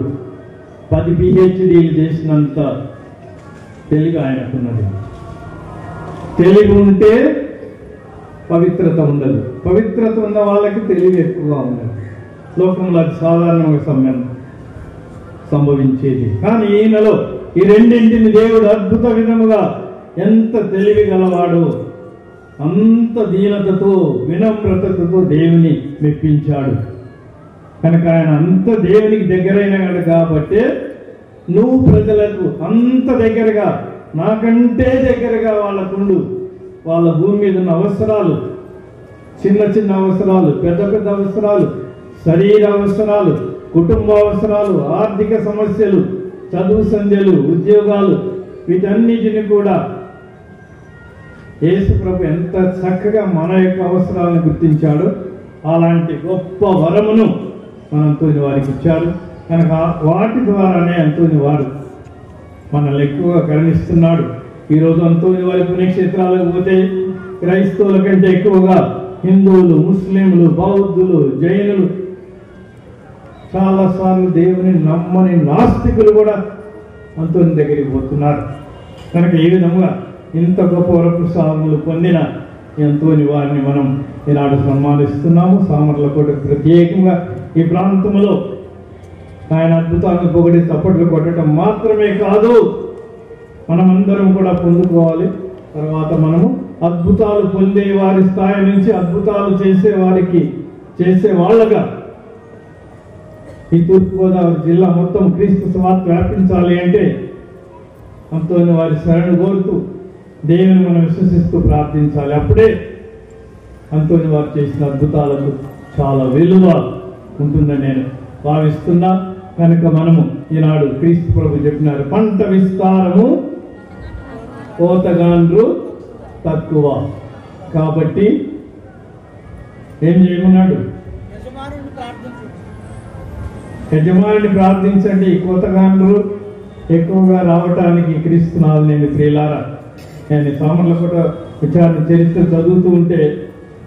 10 PhDలు చేసినంత తెలివి ఆయనకున్నది. తెలివి ఉంటే పవిత్రత ఉండదు, పవిత్రత ఉన్న వాళ్ళకి తెలివి ఎక్కువగా ఉండదు. లోకంలో అది సాధారణంగా సంభవించేది. కానీ ఈయనలో ఈ 2 దేవుడు అద్భుత విధముగా ఎంత తెలివి గలవాడు, అంత దీనతతో, వినమ్రతతో దేవుని మెప్పించాడు. కనుక ఆయన అంత దేవునికి దగ్గరైనాడు కాబట్టి నువ్వు ప్రజలకు అంత దగ్గరగా, నాకంటే దగ్గరగా వాళ్ళకుండు. వాళ్ళ భూమి మీద ఉన్న అవసరాలు, చిన్న చిన్న అవసరాలు, పెద్ద పెద్ద అవసరాలు, శరీర అవసరాలు, కుటుంబ అవసరాలు, ఆర్థిక సమస్యలు, చదువు సంధ్యలు, ఉద్యోగాలు, వీటన్నిటిని కూడా యేసు ప్రభు ఎంత చక్కగా మన యొక్క అవసరాలను గుర్తించాడో అలాంటి గొప్ప వరమును అంతోని వారికి ఇచ్చారు. కనుక వాటి ద్వారానే అంతోని వారు మనల్ని ఎక్కువగా కరుణిస్తున్నాడు. ఈరోజు అంతోని వారి పుణ్యక్షేత్రాలకు పోతే క్రైస్తవుల కంటే ఎక్కువగా హిందువులు, ముస్లింలు, బౌద్ధులు, జైనులు, చాలాసార్లు దేవుని నమ్మని నాస్తికులు కూడా అంతోని దగ్గరికి పోతున్నారు. కనుక ఈ విధంగా ఇంత గొప్ప వరప్రసాదములు పొందిన అంతోని వారిని మనం ఈనాడు సన్మానిస్తున్నాము. సామర్లకోట ప్రత్యేకంగా ఈ ప్రాంతంలో ఆయన అద్భుతాలను పొగిడి చప్పట్లు కొట్టడం మాత్రమే కాదు, మనమందరం కూడా పొందుకోవాలి. తర్వాత మనము అద్భుతాలు పొందే వారి స్థాయి నుంచి అద్భుతాలు చేసే వాళ్ళగా ఈ తూర్పుగోదావరి జిల్లా మొత్తం క్రీస్తు సువార్త వ్యాపించాలి అంటే అంతోని వారి శరణు కోరుతూ దేవుని మనం విశ్వసిస్తూ ప్రార్థించాలి. అప్పుడే అంతోని వారు చేసిన అద్భుతాలకు చాలా విలువ ఉంటుందని నేను భావిస్తున్నా. కనుక మనము ఈనాడు క్రీస్తు ప్రభు చెప్పినారు, పంట విస్తారము కోతగాండ్రు తక్కువ. కాబట్టి ఏం చేయమన్నాడు? యజమానిని ప్రార్థించండి. కోతగాండ్రు ఎక్కువగా రావటానికి క్రీస్తునాలు నేను ప్రియులారా. నేను సామర్లకోట విచారణ చరిత్ర చదువుతూ ఉంటే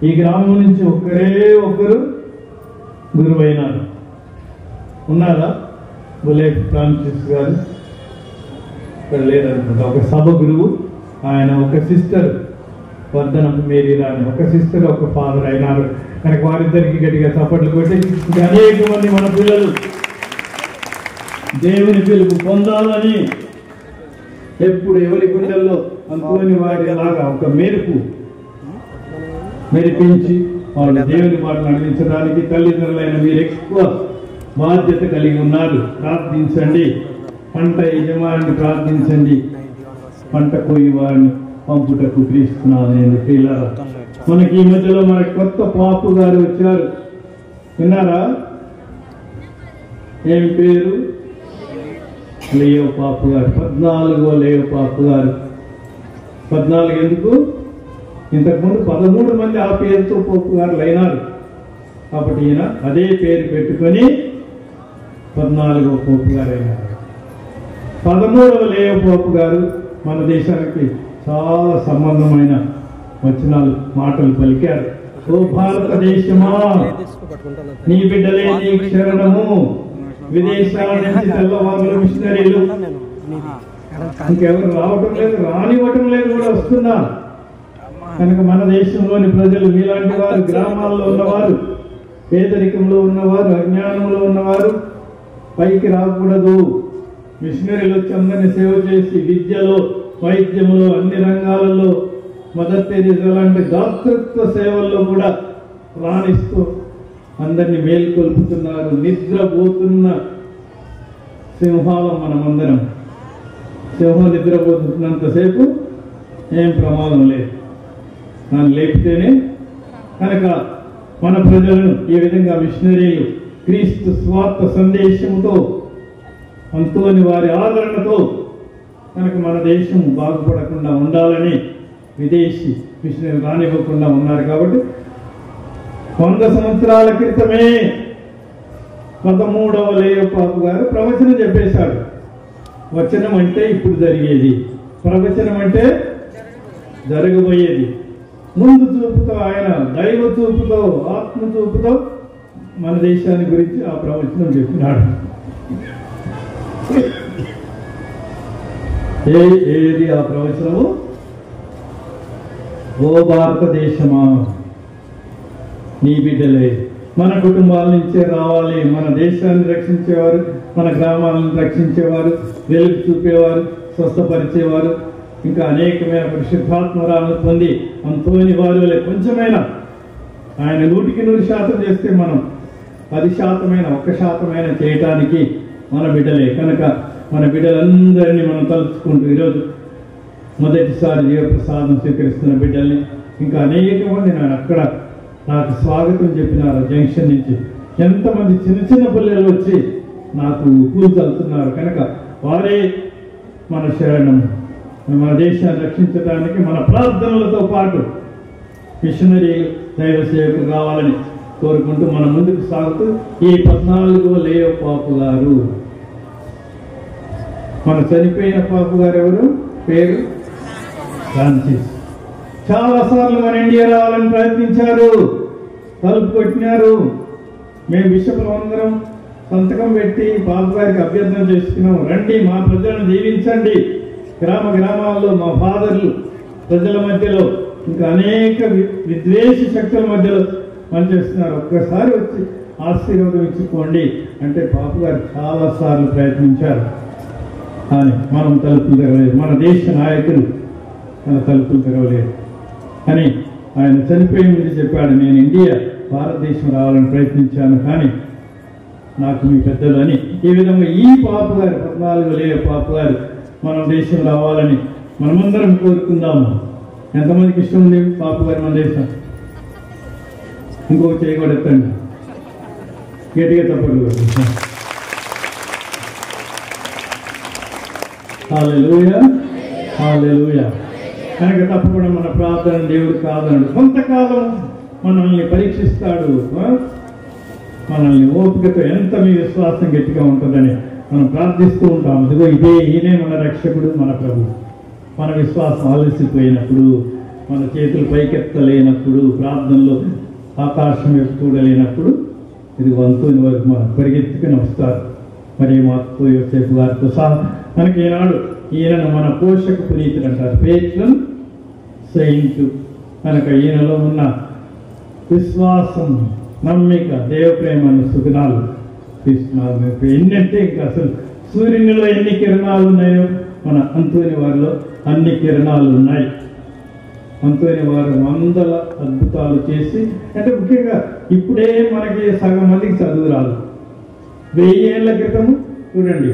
ఈ గ్రామం నుంచి ఒకరు గురువైనారు. ఉన్నారా? బులేట్ ఫ్రాన్సిస్ గారు ఇక్కడ లేరనుకుంటా. ఒక సభ గురువు ఆయన, ఒక సిస్టర్ వర్ధనపు మేరీ రాని, ఒక సిస్టర్ ఒక ఫాదర్ అయినారు. కనుక వారిద్దరికి గట్టిగా చప్పట్లు కొట్టి ఇంకా అనేక మంది మన పిల్లలు దేవుని పిలుపు పొందాలని ఎప్పుడు ఎవరి గుండెల్లో అనుకోని వారిలాగా ఒక మెరిపించి వాళ్ళు దేవుని మాటలు అందించడానికి తల్లిదండ్రులైన మీరు ఎక్కువ బాధ్యత కలిగి ఉన్నారు. ప్రార్థించండి. పంట యజమానిని ప్రార్థించండి. పంట కోయి వారిని పంపుటకు క్రీస్తునాలు నేను ప్రియులారా. మనకి ఈ మధ్యలో మన కొత్త పాపు గారు వచ్చారు. విన్నారా? ఏం పేరు? లేయో పాపు గారు. 14వ లేయో పాపు గారు. 14 ఎందుకు? ఇంతకుముందు 13 మంది ఆ పేరుతో పోపు గారులు అయినారు. కాబట్టి ఈయన అదే పేరు పెట్టుకొని 14వ పోపు గారు అయినారు. 13వ లేయో పోపు గారు మన దేశానికి చాలా సంబంధమైన మాటలు పలికారు. ఓ భారతదేశమా, నీ బిడ్డలే నీ క్షరణము, విదేశాల నుంచి తెల్లవారులు మిషనరీలు ఇంకెవరు రావటం లేదు, రానివ్వటం లేదు, కూడా వస్తున్నా. కనుక మన దేశంలోని ప్రజలు మీలాంటి వారు, గ్రామాల్లో ఉన్నవారు, పేదరికంలో ఉన్నవారు, అజ్ఞానంలో ఉన్నవారు పైకి రాకూడదు. మిషనరీలు వచ్చి అందరినీ సేవ చేసి విద్యలో, వైద్యంలో, అన్ని రంగాలలో మదర్ తెరీసా లాంటి దాతృత్వ సేవల్లో కూడా రాణిస్తూ అందరినీ మేల్కొల్పుతున్నారు. నిద్రపోతున్న సింహాలం మనమందరం. సింహం నిద్రపోతున్నంతసేపు ఏం ప్రమాదం లేదు, నన్ను లేపితేనే. కనుక మన ప్రజలను ఈ విధంగా మిషనరీలు క్రీస్తు స్వార్థ సందేశంతో, అంతోని వారి ఆదరణతో కనుక మన దేశం బాగుపడకుండా ఉండాలని విదేశీ మిషనరీలు రానివ్వకుండా ఉన్నారు. కాబట్టి 100 సంవత్సరాల క్రితమే 13వ లేయో పాపు గారు ప్రవచనం చెప్పేశాడు. వచనం అంటే ఇప్పుడు జరిగేది, ప్రవచనం అంటే జరగబోయేది. ముందు చూపుతో ఆయన దైవ చూపుతో, ఆత్మ చూపుతో మన దేశాన్ని గురించి ఆ ప్రవచనం చెప్పినాడు. ఏది ఆ ప్రవచనము? ఓ భారతదేశమా, నీ బిడ్డలే మన కుటుంబాల నుంచే రావాలి. మన దేశాన్ని రక్షించేవారు, మన గ్రామాలను రక్షించేవారు, వెలుగు చూపేవారు, స్వస్థపరిచేవారు, ఇంకా అనేకమైన పరిశుద్ధాత్మరాలను పొంది అంతోని వారు కొంచెమైనా ఆయన 100% చేస్తే మనం 10%, 1% చేయటానికి మన బిడ్డలే. కనుక మన బిడ్డలందరినీ మనం తలుచుకుంటూ ఈరోజు మొదటిసారి జీవప్రసాదం స్వీకరిస్తున్న బిడ్డల్ని, ఇంకా అనేక మంది నాకు స్వాగతం చెప్పినారు. జంక్షన్ నుంచి ఎంతమంది చిన్న పిల్లలు వచ్చి నాకు పూలు చల్లుతున్నారు. కనుక వారే మన శరణం. మన దేశాన్ని రక్షించడానికి మన ప్రార్థనలతో పాటు మిషనరీలు, దైవ సేవకులు రావాలని కోరుకుంటూ మనం ముందుకు సాగుతూ ఈ 14వ లేయో పాపు గారు, మన చనిపోయిన పాపు గారు ఎవరు? పేరు ఫ్రాన్సిస్. చాలాసార్లు మన ఇండియా రావాలని ప్రయత్నించారు, తలుపు కొట్టినారు. మేము బిషపులు అందరం సంతకం పెట్టి పాపు గారికి అభ్యర్థన చేసుకున్నాం, రండి మా ప్రజలను దీవించండి. గ్రామాల్లో మా ఫాదర్లు ప్రజల మధ్యలో, ఇంకా అనేక విద్వేష శక్తుల మధ్యలో పనిచేస్తున్నారు. ఒక్కసారి వచ్చి ఆశీర్వాదం ఇచ్చుకోండి అంటే పాపు గారు చాలాసార్లు ప్రయత్నించారు, కానీ మనం తలుపులు తెరవలేదు. మన దేశ నాయకులు మన తలుపులు తెరవలేదు అని ఆయన చనిపోయే ముందు చెప్పాడు, నేను ఇండియా భారతదేశం రావాలని ప్రయత్నించాను, కానీ నాకు మీ పెద్దలు అని. ఈ విధంగా ఈ పాపు గారు 14 పాపు గారు మన దేశం రావాలని మనమందరం కోరుకుందాము. ఎంతమందికి ఇష్టం ఉంది పాపు గారు మన దేశం? ఇంకొక చేయకూడదు, ఎత్తండి గట్టిగా తప్పకూడదు. హల్లెలూయా, హల్లెలూయా. కనుక తప్పకుండా మన ప్రార్థన దేవుడు కాదన్నాడు. కొంతకాలం మనల్ని పరీక్షిస్తాడు, మనల్ని ఓపికతో ఎంత మీ విశ్వాసం గట్టిగా ఉంటుందని మనం ప్రార్థిస్తూ ఉంటాం. ఇదిగో ఈయనే మన రక్షకుడు, మన ప్రభు. మన విశ్వాసం ఆలసిపోయినప్పుడు, మన చేతులు పైకెత్తలేనప్పుడు, ప్రార్థనలో ఆకాశం వైపు చూడలేనప్పుడు ఇది వంతుని వరకు మనం పరిగెత్తుకుని వస్తారు. మరి మాతో యోసేపు గారితో సహా మనకి ఈనాడు ఈయనను మన పోషక పునీతుడు అంటారు, పేట్రన్ సెయింట్. కనుక ఈయనలో ఉన్న విశ్వాసం, నమ్మిక, దేవప్రేమను సుగుణాలు తీసుకున్నారు. ఎన్నంటే ఇంకా అసలు సూర్యునిలో ఎన్ని కిరణాలు ఉన్నాయో మన అంతోని వారిలో అన్ని కిరణాలు ఉన్నాయి. అంతోని వారు 100 అద్భుతాలు చేసి, అంటే ముఖ్యంగా ఇప్పుడే మనకి సగం మందికి చదువు రాదు. 1000 ఏళ్ల క్రితము చూడండి,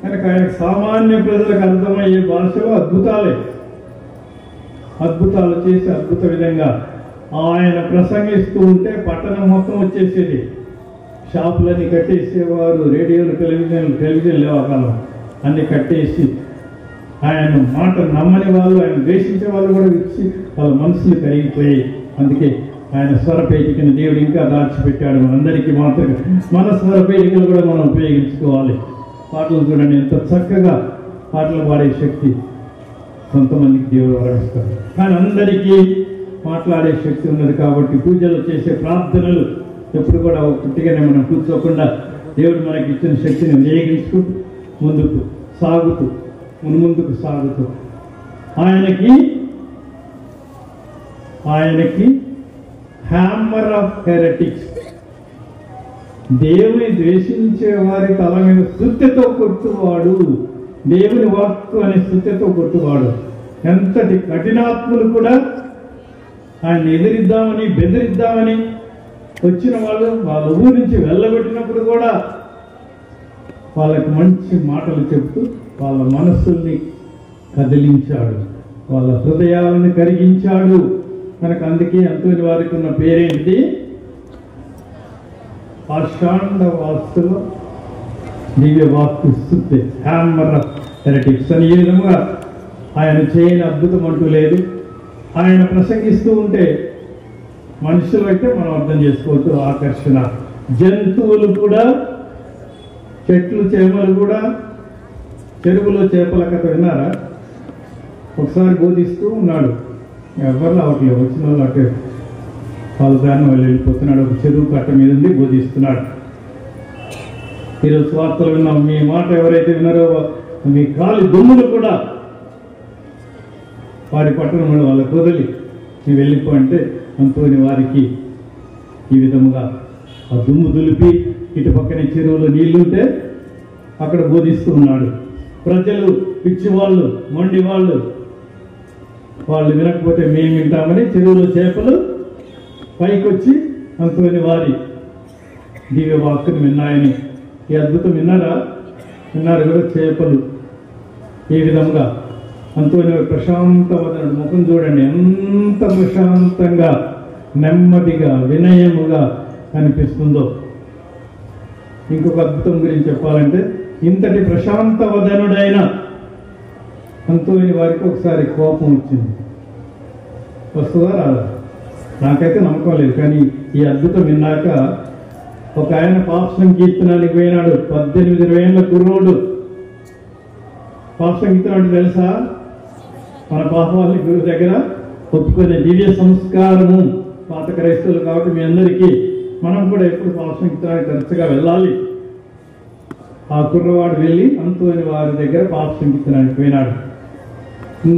కనుక ఆయన సామాన్య ప్రజలకు అర్థమయ్యే భాషలో అద్భుతాలు చేసి అద్భుత విధంగా ఆయన ప్రసంగిస్తూ ఉంటే పట్టణం మొత్తం వచ్చేసేది. షాపులన్నీ కట్టేసేవారు, రేడియోలు, టెలివిజన్ లేవకాలం అన్ని కట్టేసి ఆయన మాట నమ్మని వాళ్ళు, ఆయన ద్వేషించే వాళ్ళు కూడా ఇచ్చి వాళ్ళ మనసులు కరిగిపోయాయి. అందుకే ఆయన స్వరపేటికను దేవుడు ఇంకా దాచిపెట్టాడు మనందరికీ. మాత్రమే మన స్వరపేటికలు కూడా మనం ఉపయోగించుకోవాలి. పాటలు చూడండి, ఎంత చక్కగా పాటలు పాడే శక్తి కొంతమందికి దేవుడు వరమిస్తాడు, కానీ అందరికీ మాట్లాడే శక్తి ఉన్నది. కాబట్టి పూజలు చేసే ప్రార్థనలు ఎప్పుడు కూడా పుట్టిగానే మనం కూర్చోకుండా దేవుడు మనకి ఇచ్చిన శక్తిని వినియోగించుకుంటూ ముందుకు సాగుతూ ఆయనకి హ్యామర్ ఆఫ్ హెరటిక్స్, దేవుని ద్వేషించే వారి తల మీద స్తుతితో కొట్టువాడు, దేవుని వాక్కు అనే స్తుతితో కొట్టువాడు. ఎంతటి కఠినాత్ములు కూడా ఆయన ఎదిరిద్దామని బెదిరిద్దామని వచ్చిన వాళ్ళు వాళ్ళ ఊరి నుంచి వెళ్ళబెట్టినప్పుడు కూడా వాళ్ళకి మంచి మాటలు చెప్తూ వాళ్ళ మనస్సుల్ని కదిలించాడు, వాళ్ళ హృదయాలను కరిగించాడు. మనకు అందుకే అంతోని వారికి ఉన్న పేరేంటి? పాషాండ వాస్తులో దివ్య వాక్కు స్తుతి, హ్యామర్ ఆఫ్ హెరటిక్స్ అని. ఈ విధంగా ఆయన చేయని అద్భుతం అంటూ లేదు. ఆయన ప్రసంగిస్తూ ఉంటే మనుషులు అయితే మనం అర్థం చేసుకోవచ్చు ఆకర్షణ. జంతువులు కూడా, చెట్లు చేమలు కూడా, చెరువులో చేపల కథ విన్నారా? ఒకసారి బోధిస్తూ ఉన్నాడు, ఎవరు రావట్లేదు, వచ్చిన వాళ్ళు అటు వాళ్ళ దాన్ని వాళ్ళు వెళ్ళిపోతున్నాడు. ఒక చెరువు కట్ట మీద ఉండి బోధిస్తున్నాడు. ఈరోజు స్వార్థలు విన్నాం, మీ మాట ఎవరైతే విన్నారో మీ కాలి దుమ్ములు కూడా వారి పట్టణం వాళ్ళకు వదిలి నీ వెళ్ళిపో అంటే అంతోని వారికి ఈ విధముగా ఆ దుమ్ము దులిపి ఇటు పక్కనే చెరువులో నీళ్లుంటే అక్కడ బోధిస్తూ ఉన్నాడు. ప్రజలు పిచ్చివాళ్ళు, మొండి వాళ్ళు వినకపోతే మేము వింటామని చెరువులో చేపలు పైకొచ్చి అంతోని వారి దివ్య వాక్కుని విన్నాయని. ఈ అద్భుతం విన్నారు కూడా. చేపలు ఈ విధంగా అంతోని ప్రశాంతవదనుడు ముఖం చూడండి, ఎంత ప్రశాంతంగా నెమ్మదిగా వినయముగా కనిపిస్తుందో. ఇంకొక అద్భుతం గురించి చెప్పాలంటే, ఇంతటి ప్రశాంతవదనుడైన అంతోని వారికి ఒకసారి కోపం వచ్చింది. వస్తుందా రాదా? నాకైతే నమ్మకం లేదు, కానీ ఈ అద్భుతం విన్నాక ఒక ఆయన పాప సంకీర్తనానికి పోయినాడు. 18 ఏళ్ల కుర్రోడు. పాప సంకీర్తన అంటే తెలుసా? మన పాపాలని గురువు దగ్గర ఒప్పుకునే దివ్య సంస్కారము. పాత క్రైస్తవులు కాబట్టి మీ అందరికీ మనం కూడా ఎప్పుడు పాప సంకీర్తనానికి తరచుగా వెళ్ళాలి. ఆ కుర్రవాడు వెళ్ళి అంతోని వారి దగ్గర పాప సంకీర్తనానికి పోయినాడు.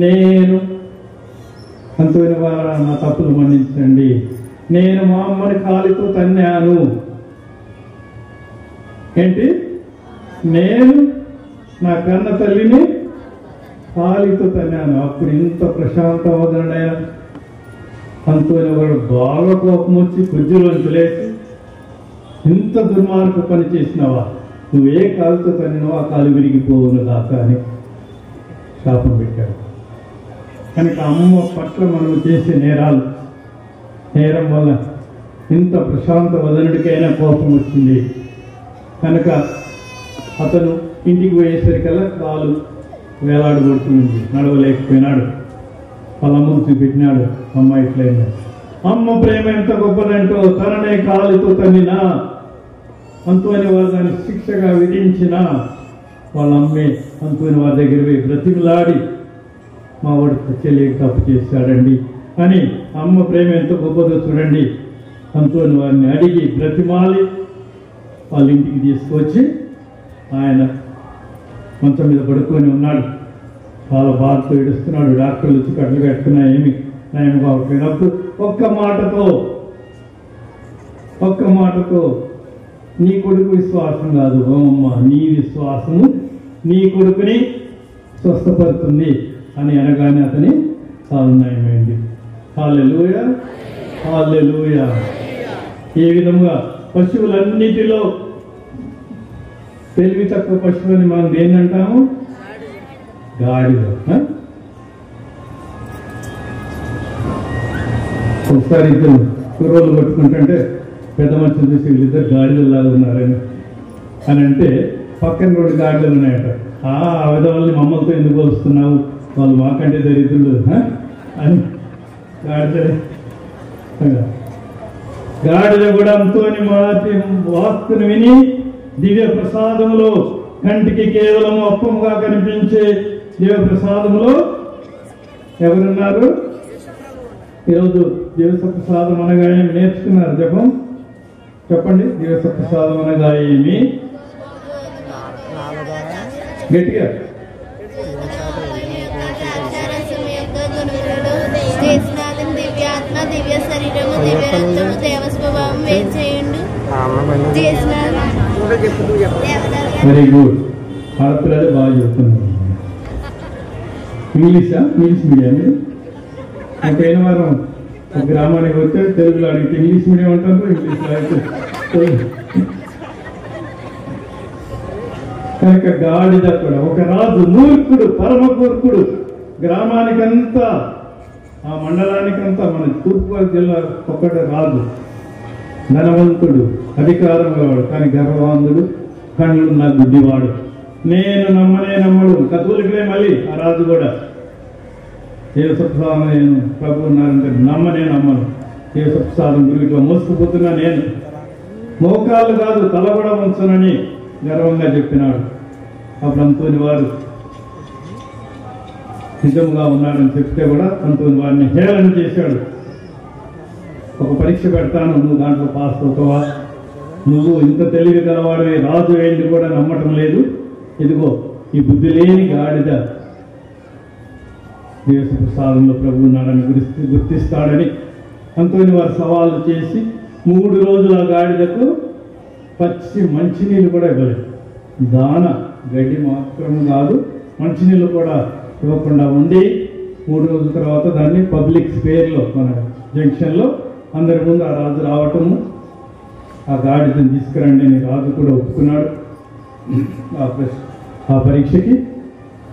నేను అంతోని వారు నా తప్పులు మన్నించండి, నేను మా అమ్మని కాలితో తన్నాను, ఏంటి? నేను నా కన్న తల్లిని కాలితో తన్నాను. అప్పుడు ఇంత ప్రశాంతవదనుడు ఆయన. అంతోని ఒకడు బాగా కోపం వచ్చి కుజ్జులోంచి లేచి, ఇంత దుర్మార్గ పని చేసినావా, నువ్వే కాలుతో తన్నినవా ఆ కాలు విరిగిపోవును దాకా అని శాపం పెట్టాడు. కనుక అమ్మ పట్ల మనం చేసే నేరం వల్ల ఇంత ప్రశాంత వదనుడికైనా కోపం వచ్చింది. కనుక అతను ఇంటికి పోయేసరికల్లా కాలు వేలాడబడుతుంది, నడవలేకపోయినాడు. వాళ్ళ అమ్మకు చూపెట్టినాడు, అమ్మ ఇట్లయింది. అమ్మ ప్రేమ ఎంత గొప్పదంటో తననే కాలుతో తన్నినా, అంతోని వారు దాన్ని శిక్షగా విధించిన వాళ్ళ అమ్మే అంతోని వారి దగ్గర పోయి బ్రతిమలాడి, మా వాడు తెలియక తప్పు చేశాడండి అని. అమ్మ ప్రేమ ఎంత గొప్పదో చూడండి. అంతోని వారిని అడిగి బ్రతిమాలి వాళ్ళ ఇంటికి తీసుకొచ్చి ఆయన మంచం మీద పడుకొని ఉన్నాడు. చాలా బాధతో ఏడుస్తున్నాడు. డాక్టర్లు వచ్చి కట్లు కట్టుకున్నా ఏమి నయం కావట్లేనప్పుడు ఒక్క మాటతో నీ కొడుకు విశ్వాసం కాదు అమ్మ, నీ విశ్వాసము నీ కొడుకుని స్వస్థపడుతుంది అని అనగానే అతని చాలా నయమైంది. హల్లెలూయా, హల్లెలూయా. ఏ విధంగా పశువులన్నిటిలో తెలివి తక్కువ పశువుని మనం దేన్నంటాము? గాడిద. ఒకసారి ఇద్దరు కుర్రోళ్ళు పట్టుకుంటుంటే పెద్ద మనుషులు చూసి వీళ్ళిద్దరు గాడిదలాగా ఉన్నారని అని అంటే, పక్కన 2 గాడిదలు ఉన్నాయట. ఆ విధవాళ్ళని మమ్మల్తో ఎందుకు పోలుస్తున్నావు, వాళ్ళు మాకంటే దరిద్రులు అని గాడిద కూడా అంతోని మాటి వాక్కును విని దివ్య ప్రసాదములో, కంటికి కేవలం అప్పముగా కనిపించే దివ్య ప్రసాదములో ఎవరున్నారు? ఈరోజు దివస ప్రసాదం అనగా ఏమి నేర్చుకున్నారు? జపం చెప్పండి. దివస ప్రసాదం అనగా ఏమి? గట్టిగా. దివ్య శరీరము, దివ్య రక్తము, దేవస్వభావం వేచేయండు. Very good. ఆడపిల్లలు బాగా చెప్తున్నారు. ఇంగ్లీష్ మీడియం మీరు? పోయిన వారం ఒక గ్రామానికి వస్తే తెలుగులో అడిగితే ఇంగ్లీష్ మీడియం అంటారు, ఇంగ్లీష్లో అయితే. కనుక గాడిద కూడా ఒక రాజు, మూర్ఖుడు, పరమ మూర్ఖుడు. గ్రామానికంతా, ఆ మండలానికంతా, మన తూర్పుగోదావరి జిల్లా ఒక్కటే రాజు, ధనవంతుడు, అధికారం గలవాడు, కానీ గర్వవంతుడు, కళ్ళున్న గుడ్డివాడు. నేను నమ్మడు. కథోలికులే మళ్ళీ ఆ రాజు కూడా. యేసుప్రసాదం నేను ప్రభు ఉన్నారంటే నమ్మను. యేసుప్రసాదం గురిలో మోసుకుపోతున్నా నేను, మోకాళ్ళు కాదు తల కూడా ఉంచనని గర్వంగా చెప్పినాడు. అప్పుడు అంతోని వారు నిజంగా ఉన్నాడని చెప్తే కూడా అంతోని వారిని హేళన చేశాడు. ఒక పరీక్ష పెడతాను, నువ్వు దాంట్లో పాస్ అవుతావా, నువ్వు ఇంత తెలివి గలవాడివి, రాజు ఏంటి కూడా నమ్మటం లేదు, ఇదిగో ఈ బుద్ధి లేని గాడిద దేశ ప్రసాదంలో ప్రభు ఉన్నాడని గుర్తిస్తాడని అంతోని వారు సవాలు చేసి 3 రోజుల గాడిదకు పచ్చి మంచినీళ్ళు కూడా ఇవ్వలేదు. దాన గడ్డి మాత్రం కాదు, మంచినీళ్ళు కూడా ఇవ్వకుండా ఉండి 3 రోజుల తర్వాత దాన్ని పబ్లిక్ స్పేర్లో, మన జంక్షన్లో అందరి ముందు ఆ రాజు రావటము, ఆ గాడిదని తీసుకురండి అని రాజు కూడా ఒప్పుకున్నాడు ఆ పరీక్షకి.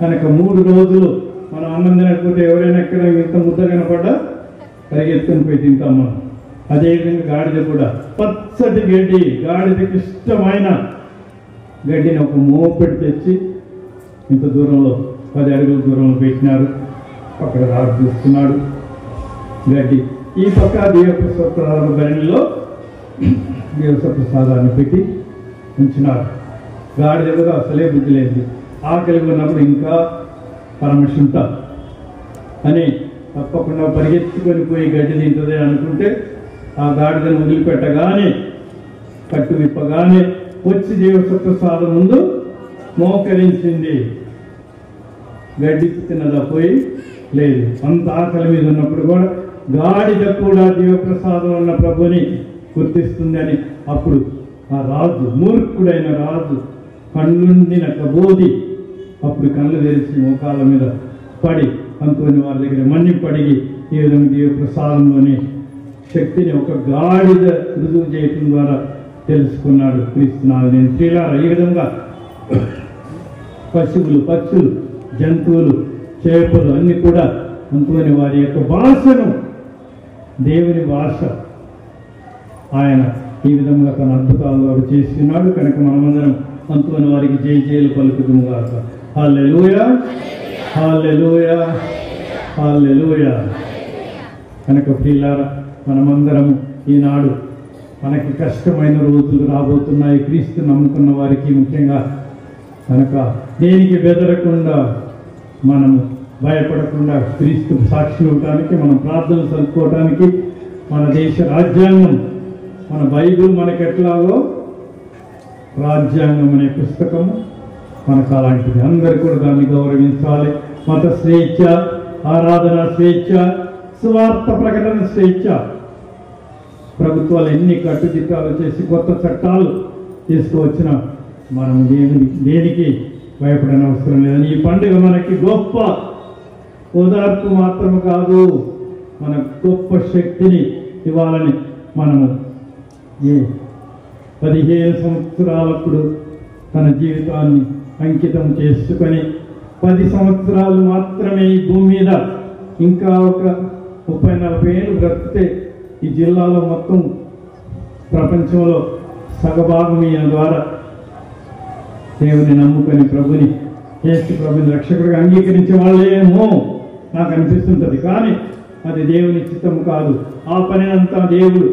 కనుక 3 రోజులు మనం అన్నం తినకపోతే ఎవరైనా ఎక్కడ ఇంత ముద్ద కనపడ్డా పరిగెత్తుకుని పోయి తింటాం మనం. అదేవిధంగా గాడిద కూడా పచ్చటి గడ్డి, గాడిదకి ఇష్టమైన గడ్డిని ఒక మోపెట్టి తెచ్చి ఇంత దూరంలో 10 అడుగుల దూరంలో పెట్టినారు. అక్కడ రాజు చూస్తున్నాడు గడ్డి. ఈ పక్క దేవప్రసాద బరిలో దేవప్రసాదాన్ని పెట్టి ఉంచినారు. గాడిద కూడా అసలే బుద్ధి లేదు. ఆకలి ఉన్నప్పుడు ఇంకా పరమశుంట అని తప్పకుండా పరిగెత్తుకొని పోయి గడ్డి తింటుంది అనుకుంటే ఆ గాడిదను వదిలిపెట్టగానే, కట్టు విప్పగానే వచ్చి దేవప్రసాదం ముందు మోకరించింది. గడ్డి తిన్నదా పోయి లేదు. అంత ఆకలి మీద ఉన్నప్పుడు కూడా గాడిద కూడా దేవప్రసాదం ఉన్న ప్రభుని గుర్తిస్తుంది అని అప్పుడు ఆ రాజు, మూర్ఖుడైన రాజు, కళ్ళుండిన కబోది అప్పుడు కళ్ళు తెరిచి మోకాళ్ళ మీద పడి అంతుని వారి దగ్గర మన్నిపడిగి ఈ విధంగా దేవ ప్రసాదంలోని శక్తిని ఒక గాడిద రుజువు చేయటం ద్వారా తెలుసుకున్నాడు. క్రీస్తునాథుడు. నేను ప్రియులారా, ఈ విధంగా పశువులు, పక్షులు, జంతువులు, చేపలు అన్ని కూడా అంతుని వారి యొక్క భాషను, దేవుని భాష ఆయన ఈ విధంగా తన అద్భుతాలు వారు చేస్తున్నాడు. కనుక మనమందరం అంతుని వారికి జయలు పలుకుదుము గాక. హల్లెలూయా, హల్లెలూయా, హల్లెలూయా. కనుక ప్రియులారా, మనమందరము ఈనాడు మనకి కష్టమైన రోజులు రాబోతున్నాయి. క్రీస్తు నమ్ముకున్న వారికి ముఖ్యంగా కనుక దేనికి బెదరకుండా, మనము భయపడకుండా క్రీస్తు సాక్షి ఇవ్వడానికి, మనం ప్రార్థనలు చదువుకోవడానికి, మన దేశ రాజ్యాంగం, మన బైబిల్ మనకి ఎట్లాగో రాజ్యాంగం అనే పుస్తకము మనకు అలాంటిది. అందరూ కూడా దాన్ని గౌరవించాలి. మత స్వేచ్ఛ, ఆరాధన స్వేచ్ఛ, స్వార్థ ప్రకటన స్వేచ్ఛ. ప్రభుత్వాలు ఎన్ని కట్టుదిట్టాలు చేసి కొత్త చట్టాలు తీసుకువచ్చినా మనం దేనికి భయపడని అవసరం లేదని, ఈ పండుగ మనకి గొప్ప ఓదార్పు మాత్రం కాదు, మన గొప్ప శక్తిని ఇవ్వాలని మనము ఈ 15 సంవత్సరాలప్పుడు తన జీవితాన్ని అంకితం చేసుకొని 10 సంవత్సరాలు మాత్రమే ఈ భూమి మీద, ఇంకా ఒక 30-40 ఏళ్ళు బ్రతికితే ఈ జిల్లాలో మొత్తం ప్రపంచంలో సగభాగం ఈయన ద్వారా దేవుని నమ్ముకొని ప్రభుని యేసు ప్రభుని రక్షకుడిగా అంగీకరించే వాళ్ళేమో నాకు అనిపిస్తుంటుంది. కానీ అది దేవుని చిత్తం కాదు. ఆ పనినంతా దేవుడు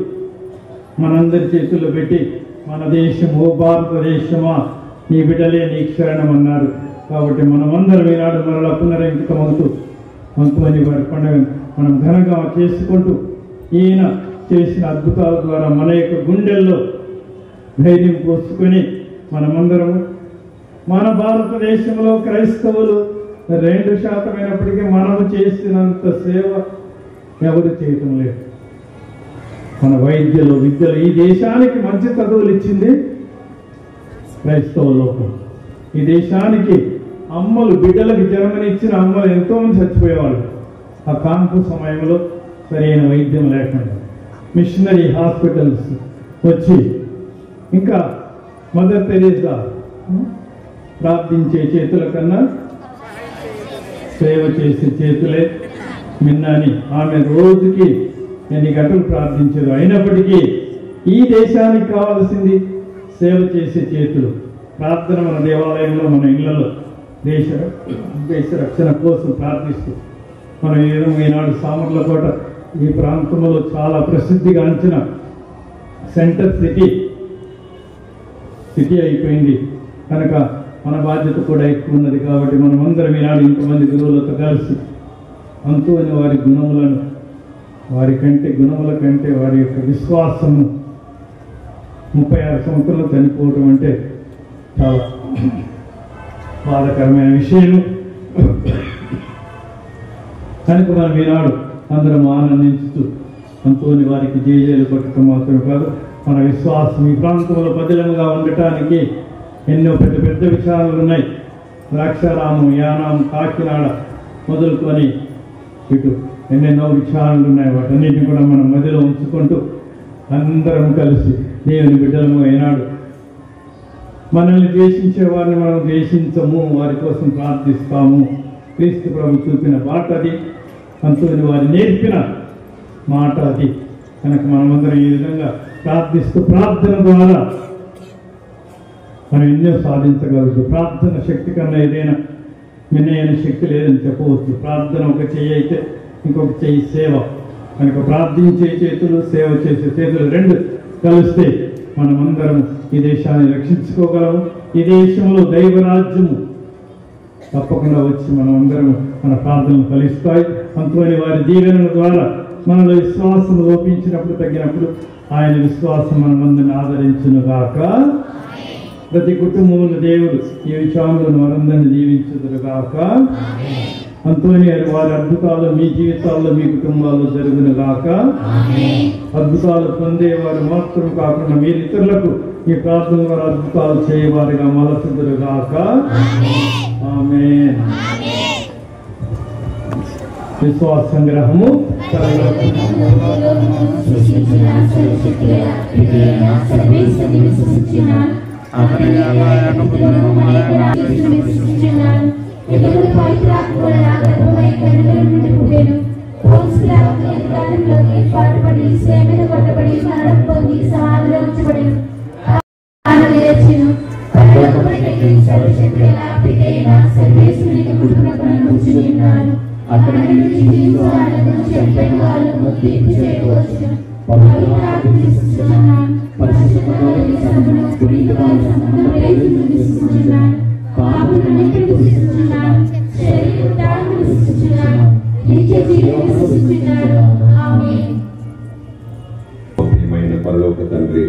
మనందరి చేతుల్లో పెట్టి, మన దేశము, భారతదేశమా నీ బిడ్డలే నీ శరణం అన్నారు. కాబట్టి మనమందరం ఈనాడు మరలా పునరంకితమవుతూ మంతుని వారి పండుగ మనం ఘనంగా చేసుకుంటూ, ఈయన చేసిన అద్భుతాల ద్వారా మన యొక్క గుండెల్లో ధైర్యం పోసుకొని మనమందరము, మన భారతదేశంలో క్రైస్తవులు 2% అయినప్పటికీ మనము చేసినంత సేవ ఎవరు చేయటం లేదు. మన వైద్యులు, విద్యలు, ఈ దేశానికి మంచి చదువులు ఇచ్చింది క్రైస్తవ లోకం. ఈ దేశానికి అమ్మలు, బిడ్డలకు జన్మనిచ్చిన అమ్మలు ఎంతోమంది చచ్చిపోయేవాళ్ళు ఆ కాన్పు సమయంలో సరైన వైద్యం లేకుండా. మిషనరీ హాస్పిటల్స్ వచ్చి, ఇంకా మదర్ తెరీసా ప్రార్థించే చేతుల కన్నా సేవ చేసే చేతులే మిన్నని ఆమె రోజుకి ఎన్ని గంటలు ప్రార్థించేది. అయినప్పటికీ ఈ దేశానికి కావాల్సింది సేవ చేసే చేతులు. ప్రార్థన మన దేవాలయంలో, మన ఇళ్లలో దేశ రక్షణ కోసం ప్రార్థిస్తూ మనం ఈనాడు సామర్లకోట ఈ ప్రాంతంలో చాలా ప్రసిద్ధిగాంచిన సెంటర్ సిటీ అయిపోయింది. కనుక మన బాధ్యత కూడా ఎక్కువ ఉన్నది. కాబట్టి మనం అందరం ఈనాడు ఇంతమంది గురువులతో కలిసి అంతుని వారి గుణములను, వారి కంటే వారి యొక్క విశ్వాసము 36 సంవత్సరాలు చనిపోవటం అంటే చాలా బాధాకరమైన విషయం. కనుక మనం ఈనాడు అందరం ఆనందించుతూ అంతుని వారికి జయజయలు పట్టడం మాత్రమే కాదు, మన విశ్వాసం ఈ ప్రాంతంలో పదిలంగా ఉండటానికి ఎన్నో పెద్ద పెద్ద విషయాలు ఉన్నాయి. ద్రాక్షారామం, యానాం, కాకినాడ మొదలుకొని ఇటు ఎన్నెన్నో విషయాలు ఉన్నాయి. వాటన్నిటిని కూడా మనం మధ్యలో ఉంచుకుంటూ అందరం కలిసి దేవుని బిడ్డలము అయినాడు. మనల్ని ద్వేషించే వారిని మనం ద్వేషించము, వారి కోసం ప్రార్థిస్తాము. క్రీస్తు ప్రభు చూపిన బాట అది, అంతుని వారి నేర్పిన మాట అది. కనుక మనమందరం ఈ విధంగా ప్రార్థిస్తూ, ప్రార్థన ద్వారా మనం ఎన్నో సాధించగలదు. ప్రార్థన శక్తి కన్నా ఏదైనా మిన్నైన శక్తి లేదని చెప్పవచ్చు. ప్రార్థన ఒక చెయ్యి అయితే ఇంకొక చెయ్యి సేవ. కనుక ప్రార్థించే చేతులు, సేవ చేసే చేతులు రెండు కలిస్తే మనమందరం ఈ దేశాన్ని రక్షించుకోగలము. ఈ దేశంలో దైవరాజ్యము తప్పకుండా వచ్చి మనమందరం మన ప్రార్థనలు ఫలిస్తాయి. అంతుని వారి దీవెనల ద్వారా మనలో విశ్వాసం లోపించినప్పుడు, తగ్గినప్పుడు ఆయన విశ్వాసం మనమందరిని ఆదరించును గాక. ప్రతి కుటుంబంలో దేవుడు ఈ విషయంలో మనందరిని దీవించుదురు గాక. అంతోని వారి అద్భుతాలు మీ జీవితాల్లో మీ కుటుంబాల్లో జరుగును గాక. అద్భుతాలు పొందేవారు మాత్రం కాకుండా మీరు ఇతరులకు ఈ ప్రార్థన ద్వారా అద్భుతాలు చేయవారుగా మలసుదురు గాక. ఆమేన్. విశ్వాస సంగ్రహము పరలోక తండ్రి,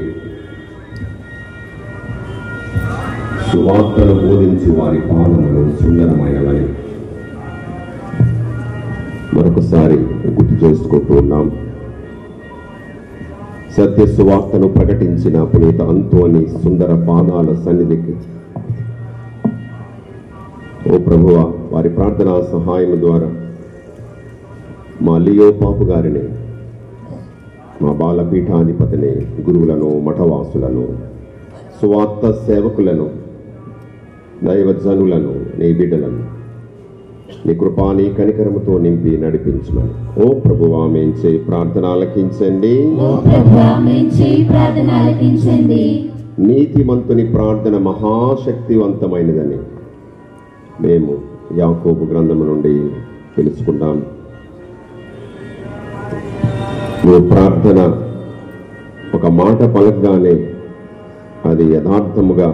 సువార్తను బోధించి వారి పాదములు సుందరమైనవని మరొకసారి గుర్తు చేసుకుంటూ ఉన్నాం. సత్య సువార్తను ప్రకటించిన పునీత అంతోని సుందర పాదాల సన్నిధికి ఓ ప్రభువా, వారి ప్రార్థనా సహాయం ద్వారా మా లియో పాపు గారిని, మా బాలపీఠాధిపతిని, గురువులను, మఠవాసులను, సువార్త సేవకులను, దైవజనులను, నీ బిడ్డలను నీ కృపా నీ కనికరముతో నింపి నడిపించమని ఓ ప్రభువా మేము చేయి ప్రార్థన ఆలకించండి. నీతిమంతుని ప్రార్థన మహాశక్తివంతమైనదని మేము యాకోబు గ్రంథము నుండి తెలుసుకుందాం. నువ్వు ప్రార్థన ఒక మాట పలకగానే అది యథార్థముగా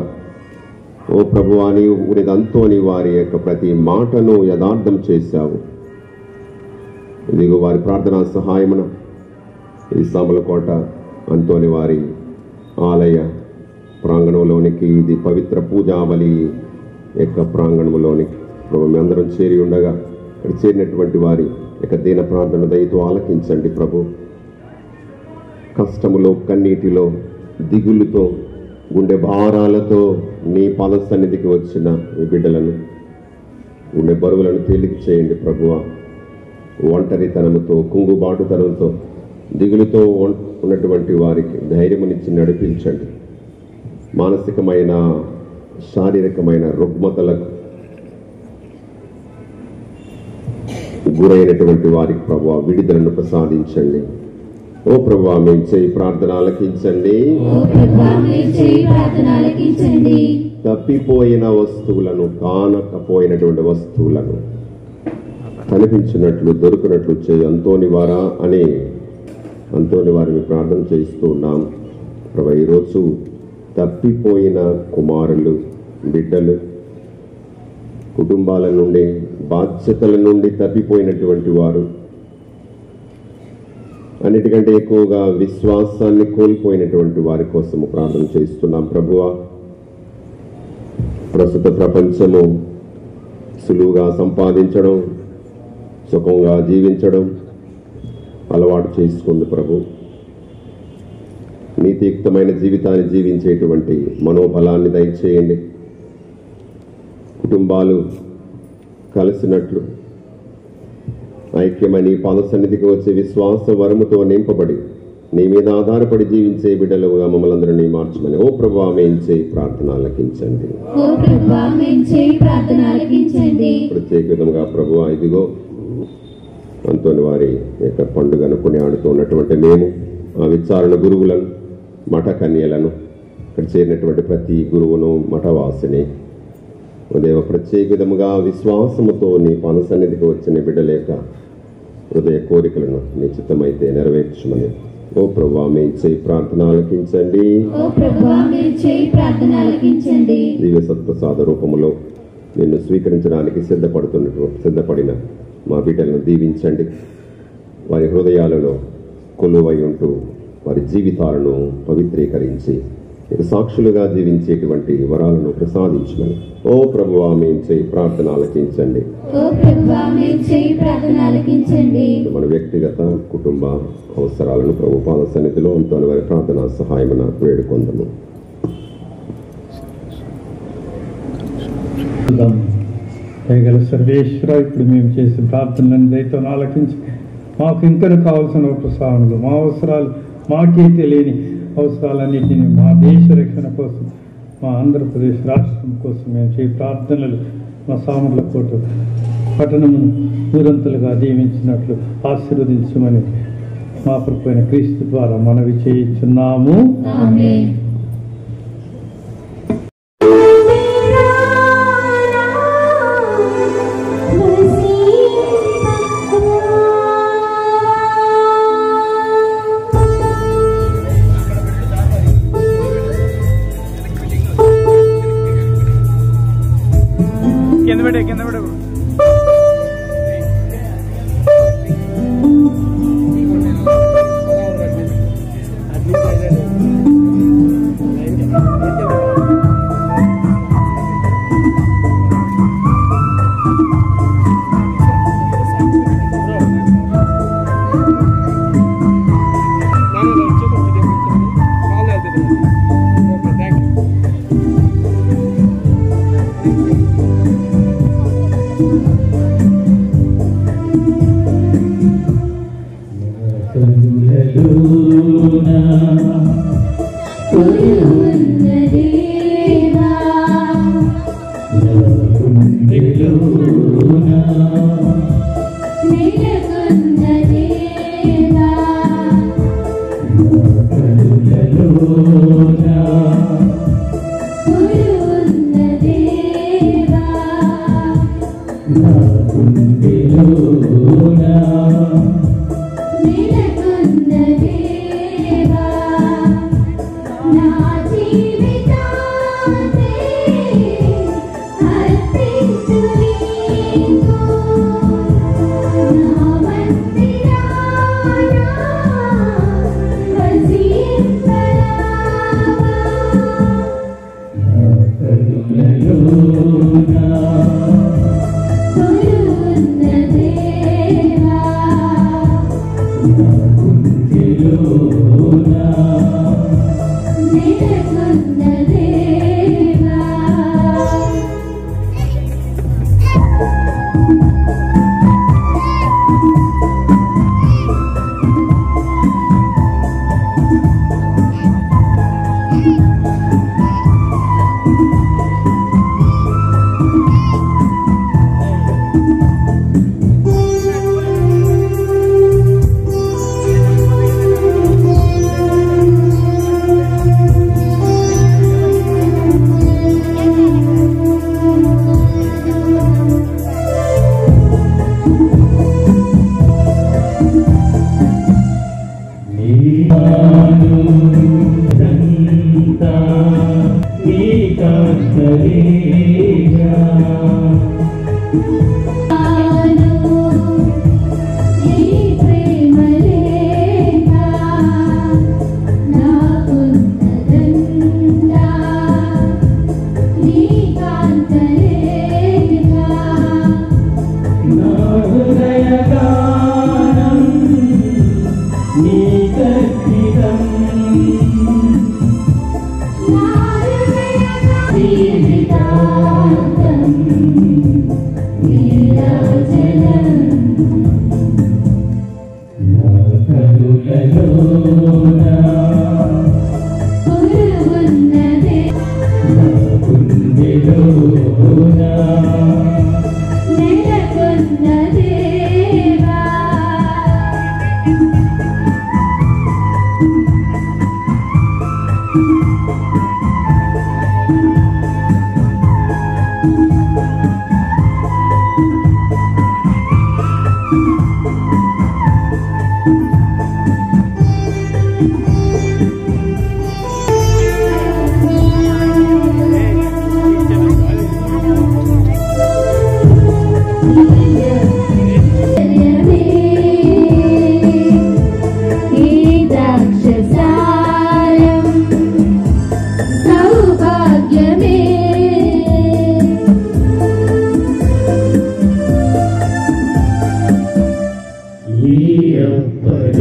ఓ ప్రభువా నీదంతోని వారి యొక్క ప్రతి మాటను యథార్థం చేశావు. ఇదిగో వారి ప్రార్థనా సహాయమున ఈ సామలకోట అంతోని వారి ఆలయ ప్రాంగణంలోనికి, ఇది పవిత్ర పూజాబలి యొక్క ప్రాంగణంలోనికి ప్రభు మేమందరం చేరి ఉండగా ఇక్కడ చేరినటువంటి వారి యొక్క దీన ప్రార్థన దయతో ఆలకించండి ప్రభు. కష్టములో, కన్నీటిలో, దిగులుతో, గుండె భారాలతో నీ పాద సన్నిధికి వచ్చిన ఈ బిడ్డలను, గుండె బరువులను తేలిక చేయండి ప్రభువా. ఒంటరితనముతో, కుంగుబాటుతనంతో, దిగులుతో ఉన్నటువంటి వారికి ధైర్యమునిచ్చి నడిపించండి. మానసికమైన, శారీరకమైన రుగ్మతలకు గురైనటువంటి వారికి ప్రభువా విడుదలను ప్రసాదించండి. ఓ ప్రభువా మేము చేయి ప్రార్థన ఆలకించండి. తప్పిపోయిన వస్తువులను, కానకపోయినటువంటి వస్తువులను కనిపించినట్లు, దొరికినట్లు చేయి అంతోని వారా అని అంతోని వారిని ప్రార్థన చేయిస్తూ ఉన్నాం ప్రభు. ఈరోజు తప్పిపోయిన కుమారులు, బిడ్డలు, కుటుంబాల నుండి, బాధ్యతల నుండి తప్పిపోయినటువంటి వారు, అన్నిటికంటే ఎక్కువగా విశ్వాసాన్ని కోల్పోయినటువంటి వారి కోసము ప్రార్థన చేస్తున్నాం ప్రభువా. ప్రస్తుత ప్రపంచము సులువుగా సంపాదించడం, సుఖంగా జీవించడం అలవాటు చేసుకుంది ప్రభు. నీతియుక్తమైన జీవితాన్ని జీవించేటువంటి మనోబలాన్ని దయచేయండి. కుటుంబాలు కలిసినట్లు, ఐక్యమని పాద సన్నిధికి వచ్చే విశ్వాస వరముతో నింపబడి నీ మీద ఆధారపడి జీవించే బిడ్డలుగా మమ్మల్ని అందరినీ మార్చమని ఓ ప్రభువా మేము చేయి ప్రార్థన ఆలకించండి. ప్రత్యేక విధంగా ప్రభువా ఇదిగో అంతోని వారి యొక్క పండుగను కొనియాడుతూ ఉన్నటువంటి మేము, ఆ విచారణ గురువులను, మఠ కన్యలను, ఇక్కడ చేరినటువంటి ప్రతి గురువును, మఠవాసిని ఉదయం ప్రత్యేక విధముగా విశ్వాసముతో నీ పాద సన్నిధికి వచ్చిన బిడ్డల యొక్క హృదయ కోరికలను నీ చిత్తమైతే నెరవేర్చమని ఓ ప్రభువా మీ చేయి ప్రార్థన ఆలకించండి. దివ్య సత్ప్రసాద రూపములో నిన్ను స్వీకరించడానికి సిద్ధపడిన మా బిడ్డలను దీవించండి. వారి హృదయాలలో కొలువై ఉంటూ వారి జీవితాలను పవిత్రీకరించి సాక్షులుగా జీవించేటువంటి వరాలను ప్రసాదించమని ఓ ప్రభువా మేము చేయి ప్రార్థన ఆలకించండి. మన వ్యక్తిగత కుటుంబ అవసరాలను ప్రభు పాద సన్నిధిలో అంతోని వారి ప్రార్థనా సహాయమున వేడుకొందము. దయగల సర్వేశ్వర, ఇప్పుడు మేము చేసే ప్రార్థనలను దయతో ఆలకించి మాకు ఇంకను కావాల్సిన ప్రసాదములు, మా అవసరాలు మాకే తెలియని అవసరాలన్నిటినీ మా దేశ రక్షణ కోసం, మా ఆంధ్రప్రదేశ్ రాష్ట్రం కోసం మేము చేయ ప్రార్థనలు మా సామర్లకోట పట్టణమును ఊరంతలుగా దీవించినట్లు ఆశీర్వదించమని మా ప్రభువైన క్రీస్తు ద్వారా మనవి చేయించున్నాము. కింద పడే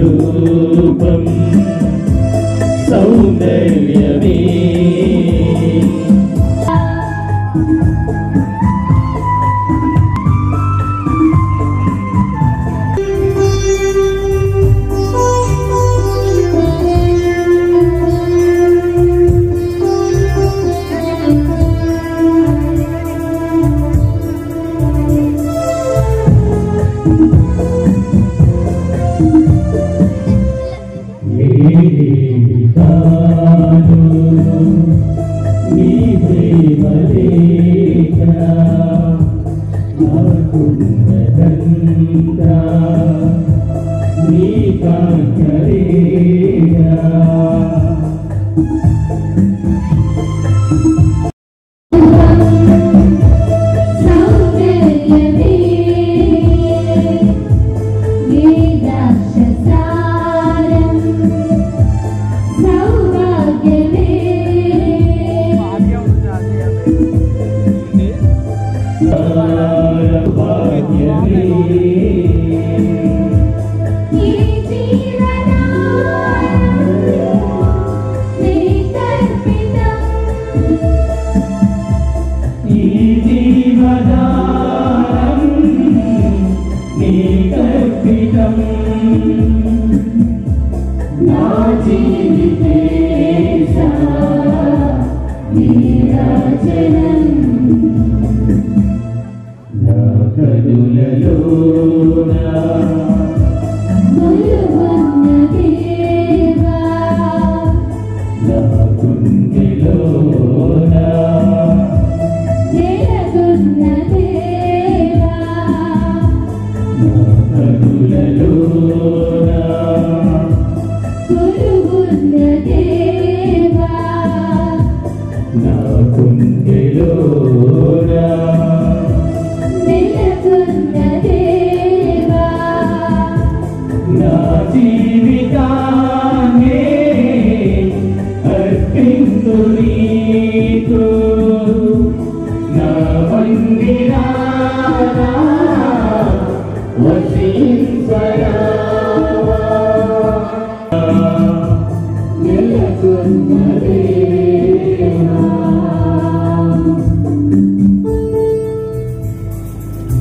రూపం సౌందర్యమే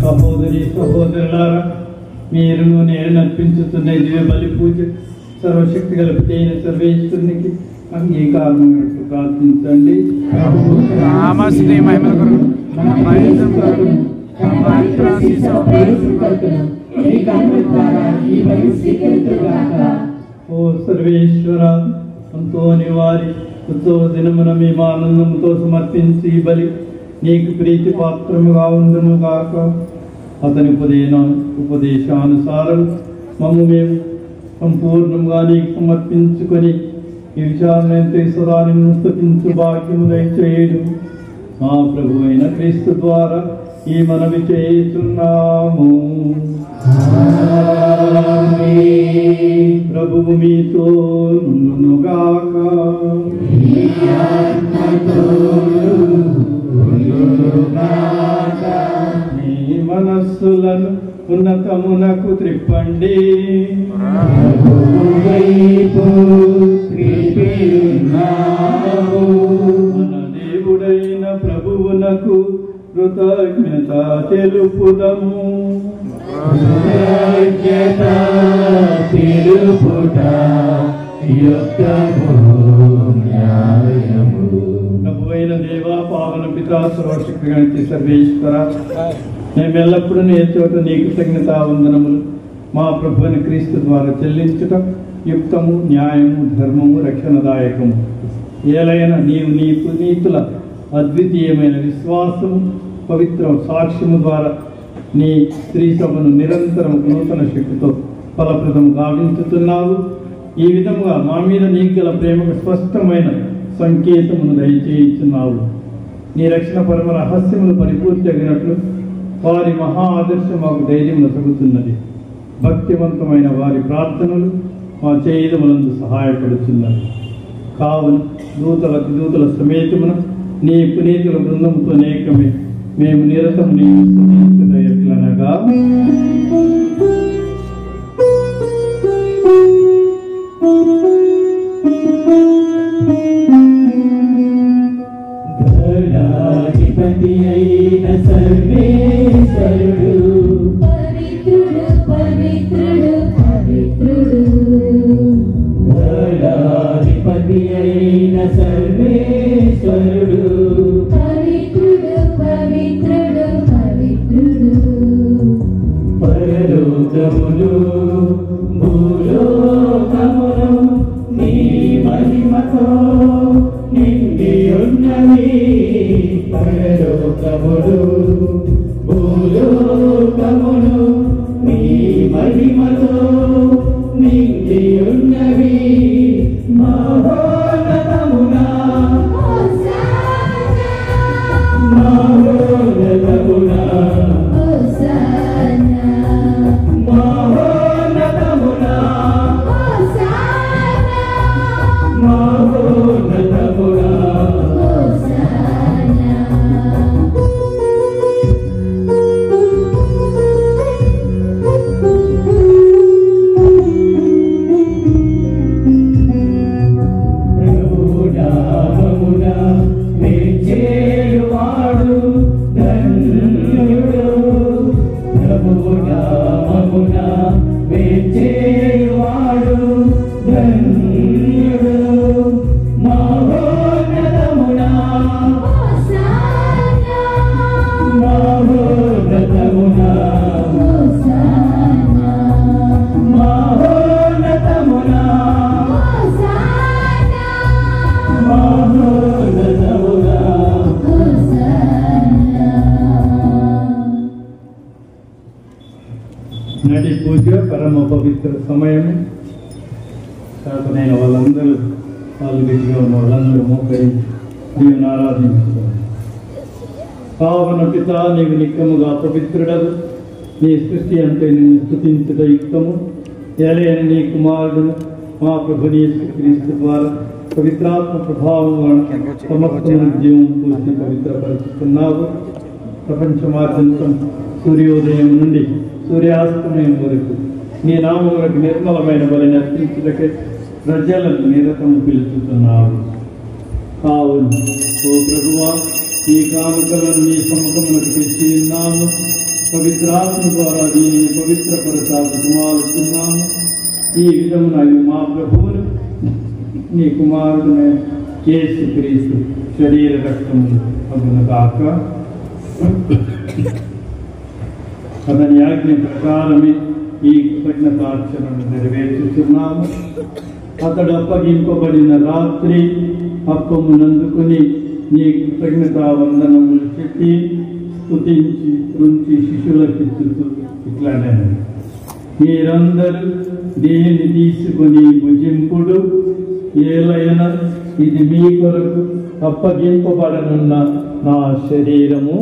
సహోదరి సహోదరులారా, మీరు నేను నర్పించుతున్న దివ్య బలి పూజ సర్వశక్తి గల అయిన సర్వేశ్వరునికి అంగీకారమైనట్టు ప్రార్థించండి. ఓ సర్వేశ్వర, అంతోని వారి ఉత్సవ దినమున మేము ఆనందంతో సమర్పించి ఈ బలి నీకు ప్రీతి పాత్రముగా ఉండును గాక. అతని ఉపదేశానుసారం మమ్ము మేము సంపూర్ణంగా నీకు సమర్పించుకొని ఈ విచారణతో సదా నిన్ను స్తుతించు భాగ్యము దయచేయడు. మా ప్రభు అయిన క్రీస్తు ద్వారా ఈ మనవి చేయుచున్నాము. ప్రభువు మీతో నుండునుగాక. మీ మనస్సులను ఉన్నతమునకు త్రిప్పండి. మన దేవుడైన ప్రభువునకు కృతజ్ఞత తెలుపుదము. ప్రభువైన దేవా, పావన పితా, సర్వశక్తి గణిత సర్వేశ్వర, మేము ఎల్లప్పుడూ ఏ చోట నీకు తగిన వందనములు మా ప్రభు అయిన క్రీస్తు ద్వారా చెల్లించుట యుక్తము, న్యాయము, ధర్మము, రక్షణదాయకము. ఏలైనా నీవు నీ పునీతుల అద్వితీయమైన విశ్వాసము, పవిత్ర సాక్ష్యము ద్వారా నీ స్త్రీ సభను నిరంతరం నూతన శక్తితో ఫలప్రదం గావించుతున్నావు. ఈ విధముగా మా మీద నీకు గల ప్రేమకు స్పష్టమైన సంకేతమును దయచేయుచున్నావు. నీ రక్షణ పరమ రహస్యములు పరిపూర్తి అగినట్లు వారి మహా ఆదర్శం మాకు ధైర్యం నొసగుతున్నది. భక్తివంతమైన వారి ప్రార్థనలు మా చేయుదములందు సహాయపడుతున్నది. కావున దూతల సమేతమున నీ పునీతుల బృందముతో అనేకమే మేము నిరతం నీవు స్తుతించుట ఎట్లనగా మహిమతో నిండి ఉన్నవి పరలోకములు భూలోకములు నీ మహిమతో నిండి ఉన్నవి మహోన్నతమునా మహోన్నతమునా మహోన్నతమునా మహోన్నతమునా ప్రభునామమునా మెచ్చేవాడు ధన్యుడు ప్రభునామమునా మెచ్చేవాడు ధన్యుడు మహోన్నతమునా మహోన్నతమునా మహోన్నతమునా మహోన్నతమునా నడి పూజ పరమ పవిత్ర సమయం శాసనైన వాళ్ళందరూ పాల్గొనిగా ఉన్న వాళ్ళందరూ మోకరించి దేవుని ఆరాధించుకోవాలి. పావన పిత నీవు నిక్కముగా పవిత్రుడవు, నీ సృష్టి అంటే నిన్ను స్తుతించుట యుక్తము. ఏలైన నీ కుమారుడును మా ప్రభుని యేసుక్రీస్తు ద్వారా పవిత్రాత్మ ప్రభావం వలన సమస్తమైన జీవం పూర్తి పవిత్రపరుచుకున్నావు. ప్రపంచమాద్యంతం సూర్యోదయం నుండి సూర్యాస్తమయం వరకు నీ నామములకు నిర్మలమైన బలిని అర్పించుటకే ప్రజలను నిరతము పిలుచుతున్నావు. కావున ఓ ప్రభువా, ఈ కానుకలను నీ సముఖములకు తెచ్చి ఉన్నాము. పవిత్రాత్మ ద్వారా దీనిని పవిత్రపరచాలనుకున్నాము. ఈ విధమున మా ప్రభువును నీ కుమారుడునే యేసుక్రీస్తు శరీర రక్తములు అగును కాక. అతని ఆజ్ఞ ప్రకారమే ఈ కృతజ్ఞతార్చనను నెరవేర్చుతున్నాము. అతడు అప్పగింపబడిన రాత్రి అప్పమునందుకుని నీ కృతజ్ఞతా వందనములు చెప్పి స్తుతించి రుంచి శిష్యులకిచ్చుతూ ఇట్లానే, మీరందరూ దీనిని తీసుకుని భుజింపుడు. ఏలైనా ఇది మీ కొరకు అప్పగింపబడనున్న నా శరీరము.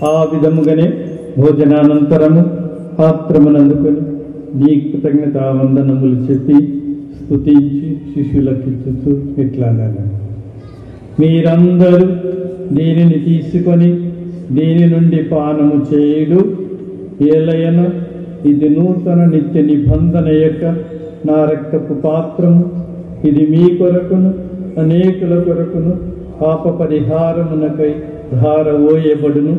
ఆ విధముగానే భోజనానంతరము పాత్రమునందుకొని నీ కృతజ్ఞతా వందనములు చెప్పి స్తుతించి శిష్యులకిచ్చుతూ ఇట్లానగా, మీరందరూ దీనిని తీసుకొని దీని నుండి పానము చేయుడు. ఏలయన ఇది నూతన నిత్య నిబంధన యొక్క నా రక్తపు పాత్రము. ఇది మీ కొరకును అనేకుల కొరకును పాప పరిహారమునకై ధారవోయబడును.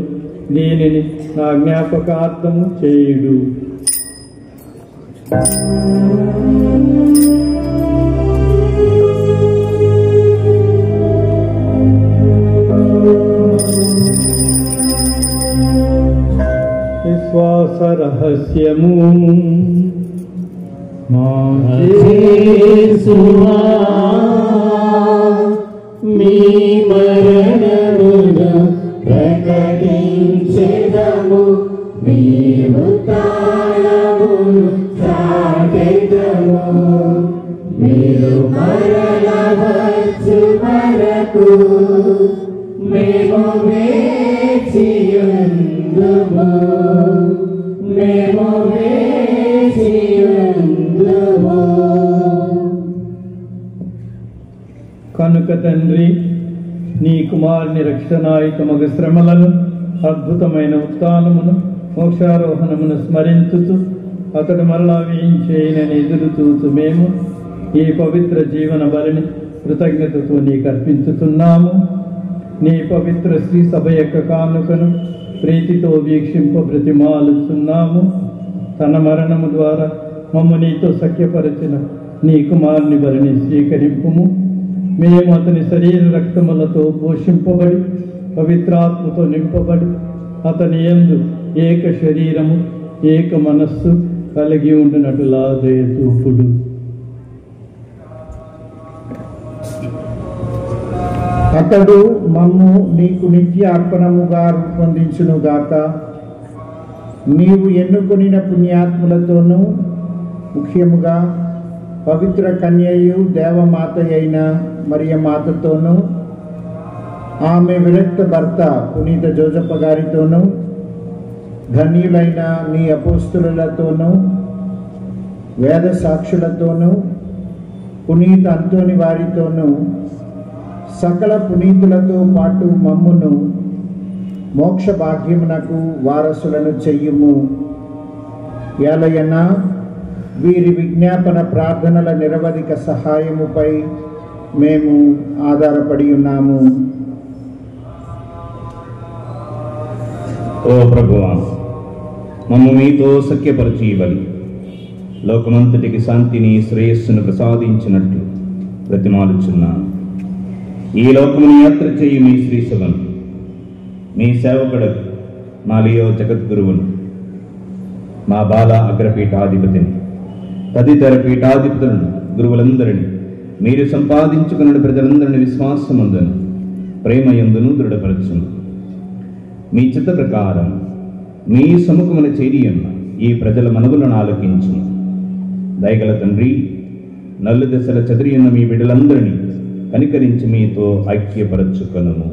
దీనిని నా జ్ఞాపకార్థము చేయుడు. విశ్వాస రహస్యము. యేసువా, మీ మరణమును ప్రకటించెదము, మీ ఉత్థానమును చాటెదము. మీరు మరల వచ్చు వరకు మేము వేచియుందుము, మేము వేచియుందుము. కనుక తండ్రి, నీ కుమారుని రక్షణాయుతమగ శ్రమలను, అద్భుతమైన ఉత్థానమును, మోక్షారోహణమును స్మరించుతూ అతడు మరలా వేయించేయనని ఎదురు చూచు మేము ఈ పవిత్ర జీవన బలిని కృతజ్ఞతతో నీకు అర్పించుతున్నాము. నీ పవిత్ర శ్రీ సభ యొక్క కానుకను ప్రీతితో వీక్షింప బ్రతిమాలుతున్నాము. తన మరణము ద్వారా మమ్ము నీతో సఖ్యపరచిన నీ కుమారుని బలిని స్వీకరింపుము. మేము అతని శరీర రక్తములతో పోషింపబడి పవిత్రాత్మతో నింపబడి అతని యందు ఏక శరీరము ఏక మనస్సు కలిగి ఉండినట్టులా దయచూపుడు. అతడు మమ్ము నీకు నిత్య అర్పణముగా రూపొందించునుగాక. నీవు ఎన్నుకొనిన పుణ్యాత్ములతోనూ ముఖ్యముగా పవిత్ర కన్యయు దేవమాత అయిన మరియమాతతోనూ ఆమె విరక్త భర్త పునీత జోజప్ప గారితోనూ ధన్యులైన నీ అపోస్తులతోనూ వేద సాక్షులతోనూ పునీత అంతోని వారితోనూ సకల పునీతులతో పాటు మమ్మును మోక్ష భాగ్యమునకు వారసులను చెయ్యుము. ఏలయన వీరి విజ్ఞాపన ప్రార్థనల నిరవధిక సహాయముపై మేము ఆధారపడి ఉన్నాము. ఓ ప్రభువా, మమ్ము మీతో సఖ్యపరిచి బలి లోకమంతటికి శాంతిని శ్రేయస్సును ప్రసాదించినట్లు బ్రతిమాలుచున్నాను. ఈ లోకముని యాత్ర చేయి మీ శ్రీశలను, మీ సేవకుడు మా లియో జగద్గురువును, మా బాల అగ్రపీఠాధిపతిని, తదితర పీఠాధిపతులను, గురువులందరినీ మీరు సంపాదించుకున్న ప్రజలందరినీ విశ్వాసమందును ప్రేమయందును దృఢపరచును. మీ చిత్త ప్రకారం మీ సముఖమున చేరియున్న ఈ ప్రజల మనవులను ఆలకించును. దయగల తండ్రి, నల్లు దశల చెదిరియున్న మీ బిడ్డలందరినీ కనికరించి మీతో ఐక్యపరచుకొనుము.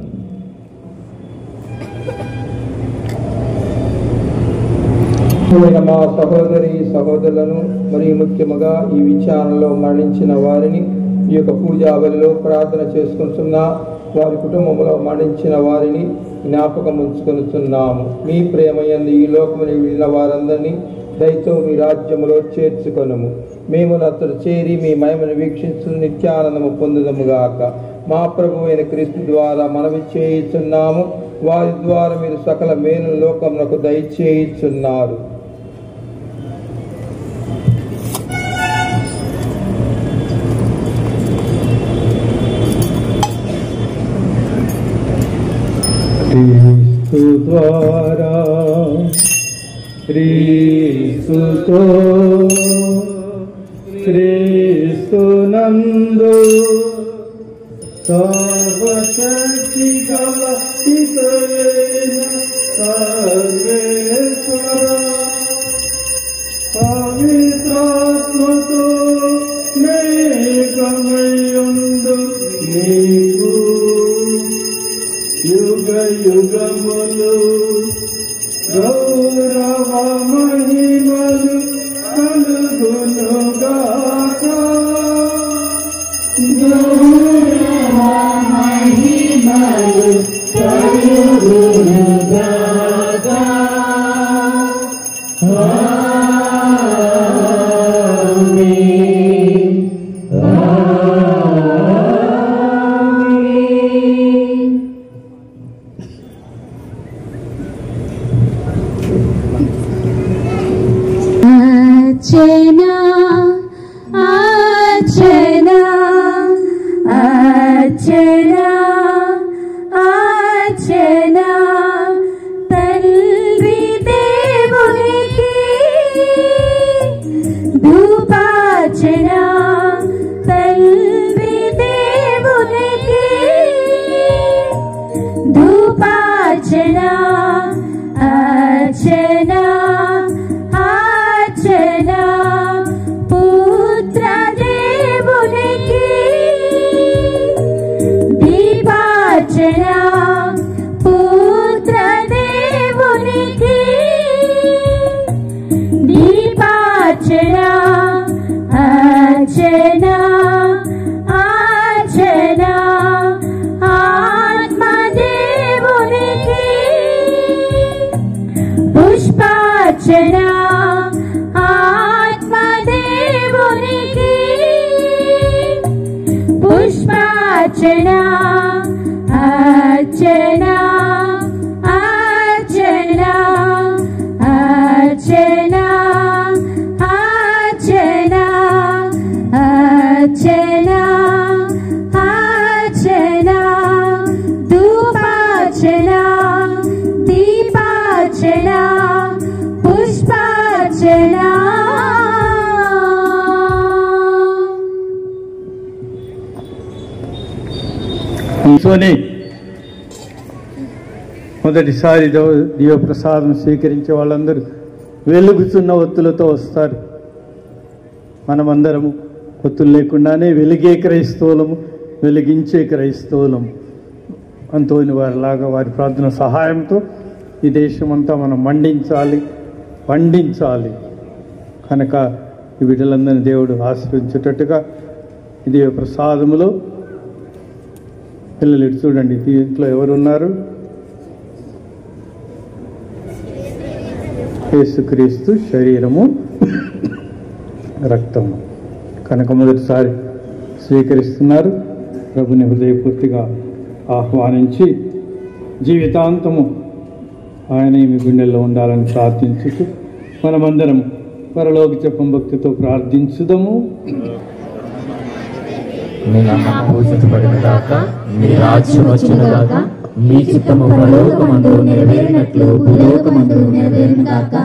మా సహోదరి సహోదరులను మరియు ముఖ్యముగా ఈ విచారణలో మరణించిన వారిని ఈ యొక్క పూజావళిలో ప్రార్థన చేసుకుంటున్న వారి కుటుంబంలో మరణించిన వారిని జ్ఞాపకం ఉంచుకొనుచున్నాము. మీ ప్రేమయందు ఈ లోకముని వెళ్ళిన వారందరినీ దయతో మీ రాజ్యములో చేర్చుకొనుము. మేము అతడు చేరి మీ మహిమను వీక్షించు నిత్యానందము పొందుదముగాక. మా ప్రభు అయిన క్రీస్తు ద్వారా మనవి చేయుచున్నాము. వారి ద్వారా మీరు సకల మేలు లోకమునకు దయచేయుచున్నారు. క్రీస్తు ద్వారా క్రీస్తుతో క్రీస్తునందు సర్వశక్తి గల పితయైన సర్వేశ్వర పవిత్రాత్మతో మేఘమయుండు నీకు యుగ యుగములు గౌరవ మహిమలు కలుగునుగాక. గౌరవ మహిమలు కలుగునుగాక. ఆమేన్. अर्चना अर्चना तल्वी దేవునికి ధూపార్చన తల్వి దేవునికి ధూపార్చన अर्चना अर्चना పుత్ర దేవునికి దీపార్చన పుత్ర దేవునికి దీపార్చన अर्चना अर्चना ఆత్మ దేవునికి పుష్పార్చన ఆత్మ దేవునికి పుష్పార్చన अर्चना अर्चना अर्चना अर्चना अर्चना अर्चना धूपार्चना కూర్చొని మొదటిసారి దీవప్రసాదం స్వీకరించే వాళ్ళందరూ వెలుగుతున్న ఒత్తులతో వస్తారు. మనమందరము ఒత్తులు లేకుండానే వెలిగే క్రైస్తవులము, వెలిగించే క్రైస్తవులము. అంతోని వారిలాగా వారి ప్రార్థన సహాయంతో ఈ దేశమంతా మనం పండించాలి. కనుక ఈ బిడ్డలందరినీ దేవుడు ఆశీర్వదించేటట్టుగా ఇది ప్రసాదములో పిల్లలు ఇటు చూడండి. దీంట్లో ఎవరున్నారు? యేసుక్రీస్తు శరీరము రక్తము. కనుక మొదటిసారి స్వీకరిస్తున్నారు. ప్రభుని హృదయపూర్తిగా ఆహ్వానించి జీవితాంతము ఆయన మీ గుండెల్లో ఉండాలని ప్రార్థించుతూ మనమందరం పరలోకి చెప్పం భక్తితో ప్రార్థించుదాము. మీ నామము పూజించబడును గాక, మీ రాజ్యం వచ్చును గాక, మీ చిత్తము పరలోకమందు నెరవేరినట్లు భూలోకమందు నెరవేరును గాక.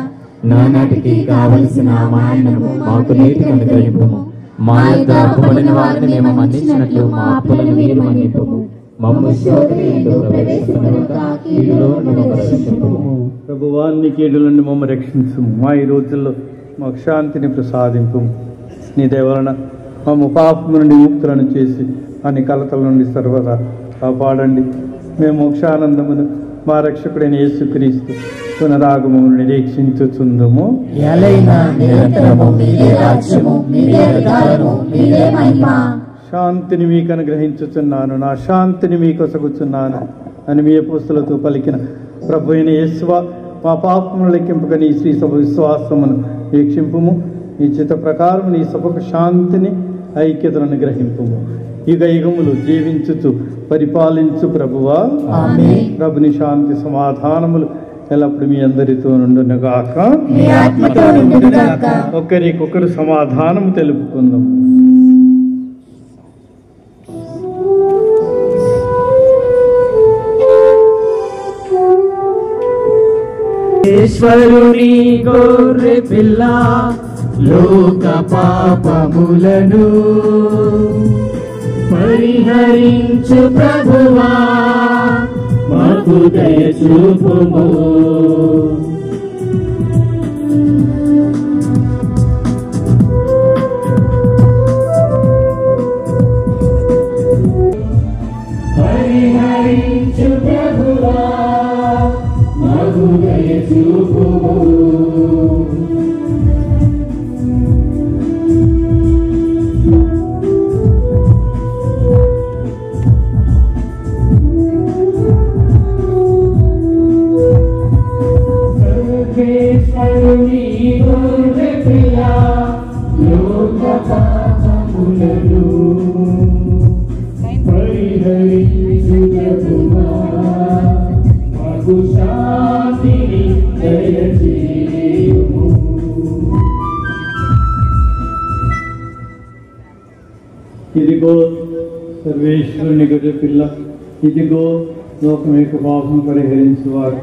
నానాటికి కావలసిన మా అన్నము మాకు నేటికి అనుగ్రహింపుము. మా యొద్ద అప్పుబడిన వారిని మేము మన్నించినట్లు మా అప్పులను మీరు మన్నింపుము. మమ్ము శోధనయందు ప్రవేశింపనివ్వక కీడులో మమ్ము రక్షింపుము. ప్రభువా, నీ కీడు నుండి మమ్ము రక్షించుము. మా ఈ రోజుల్లో మాకు శాంతిని ప్రసాదింపుము. నీ దయ వలన మమ్ము పాపము నుండి ముక్తులను చేసి అన్ని కలతల నుండి సర్వదా కాపాడండి. మేము మోక్షానందమును మా రక్షకుడైన యేసుక్రీస్తు పునరాగమమును నిరీక్షించుచుందుము. శాంతిని మీకు అనుగ్రహించుచున్నాను, నా శాంతిని మీకు ఒసగుచున్నాను అని మీ అపోస్తలులతో పలికిన ప్రభు అయిన యేసువా, మా పాపమును లెక్కింపక నీ శ్రీ సభ విశ్వాసమును వీక్షింపుము. నీ చిత్త ప్రకారం నీ సభకు శాంతిని ఐక్యతను అనుగ్రహింపుము. యుగ యుగములు జీవించుచు పరిపాలించు ప్రభువా, ప్రభుని శాంతి సమాధానములు ఎల్లప్పుడు మీ అందరితో నుండునుగాక. ఒకరికొకరు సమాధానము తెలుపుకుందాం. ఈశ్వరుని గొర్రె పిల్ల లోక పాపములను పరిహరించు ప్రభువా, మాకు దయ చూపుము. పరిహరించు ప్రభువా, మాకు దయ చూపుము. ఇదిగో సర్వేశ్వరుని గొర్రె పిల్ల, ఇదిగో లోకం యొక్క పాపం పరిహరించువారు,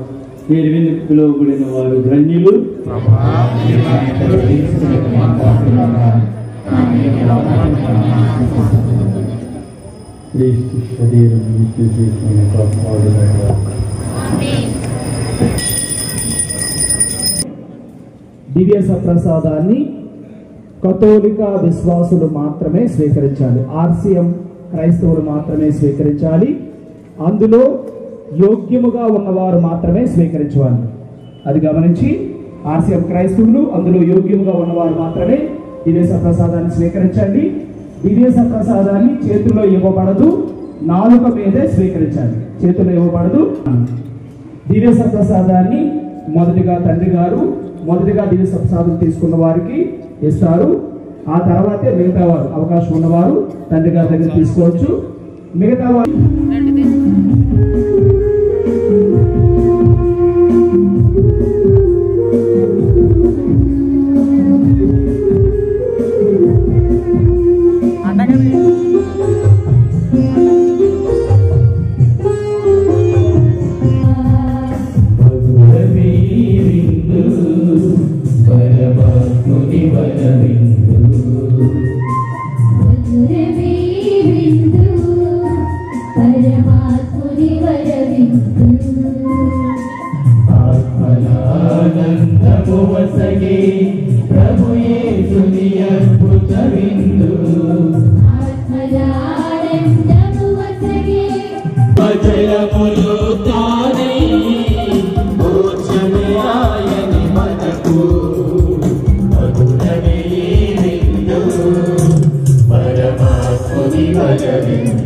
వీరి విందుకు పిలువబడిన వారు ధన్యులు. క్రీస్తు శరీరం నిత్య జీవితమైన కాపాడుగాక. దివ్య సప్రసాదాన్ని కథోలిక విశ్వాసులు మాత్రమే స్వీకరించాలి. ఆర్సిఎం క్రైస్తవులు మాత్రమే స్వీకరించాలి. అందులో యోగ్యముగా ఉన్నవారు మాత్రమే స్వీకరించాలి. అది గమనించి ఆర్సిఎం క్రైస్తవులు అందులో యోగ్యముగా ఉన్నవారు మాత్రమే దివ్య సప్రసాదాన్ని స్వీకరించండి. దివ్య సప్రసాదాన్ని చేతుల్లో ఇవ్వబడదు, నాలుక మీదే స్వీకరించాలి. చేతుల్లో ఇవ్వబడదు. దివ్య సప్రసాదాన్ని మొదటిగా తండ్రి గారు దివ్య సప్రసాదం తీసుకున్న వారికి ఇస్తారు. ఆ తర్వాతే మిగతా వారు, అవకాశం ఉన్నవారు తండ్రి గారి దగ్గర తీసుకోవచ్చు. మిగతా వారు పరమ పరమాత్ముని వరవిందు ఆత్మలానందము వసగే ప్రభు యేసుని అద్భుత విందు ఆత్మలానందము వసగే అజలములు తానై మోక్షమే ఆయని మనకు మధురమే విందు పరమాత్ముని వరవిందు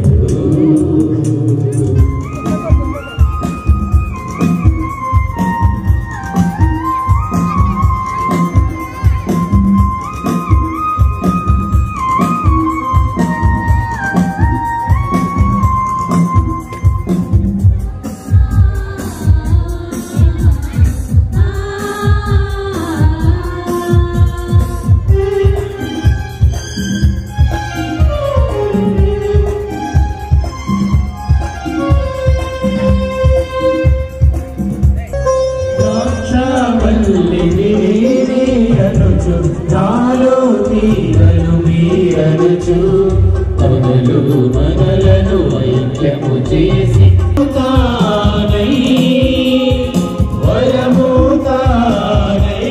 నాలో తీరను మీరనుచు తనలు మనలను ఐక్యము చేసి తానై వరము తానై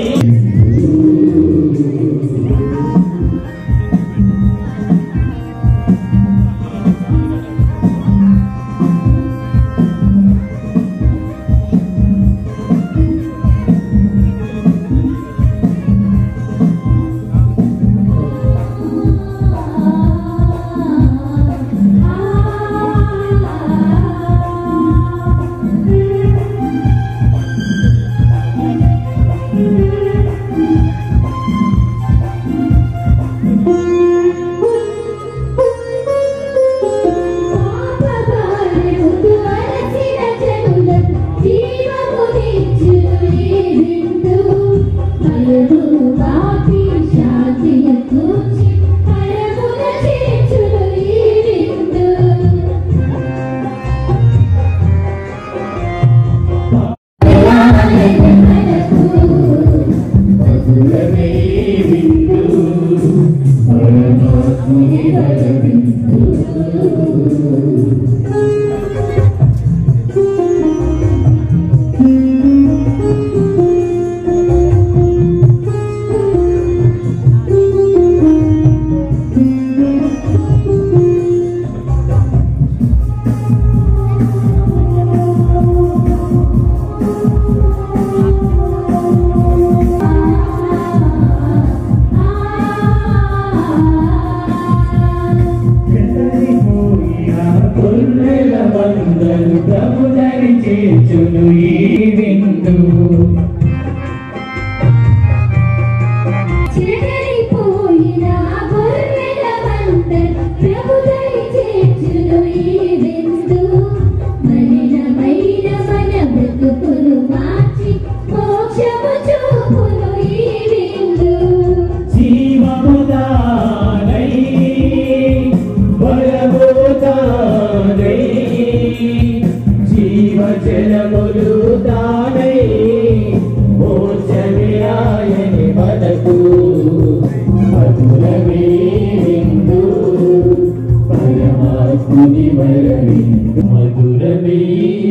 మధురమే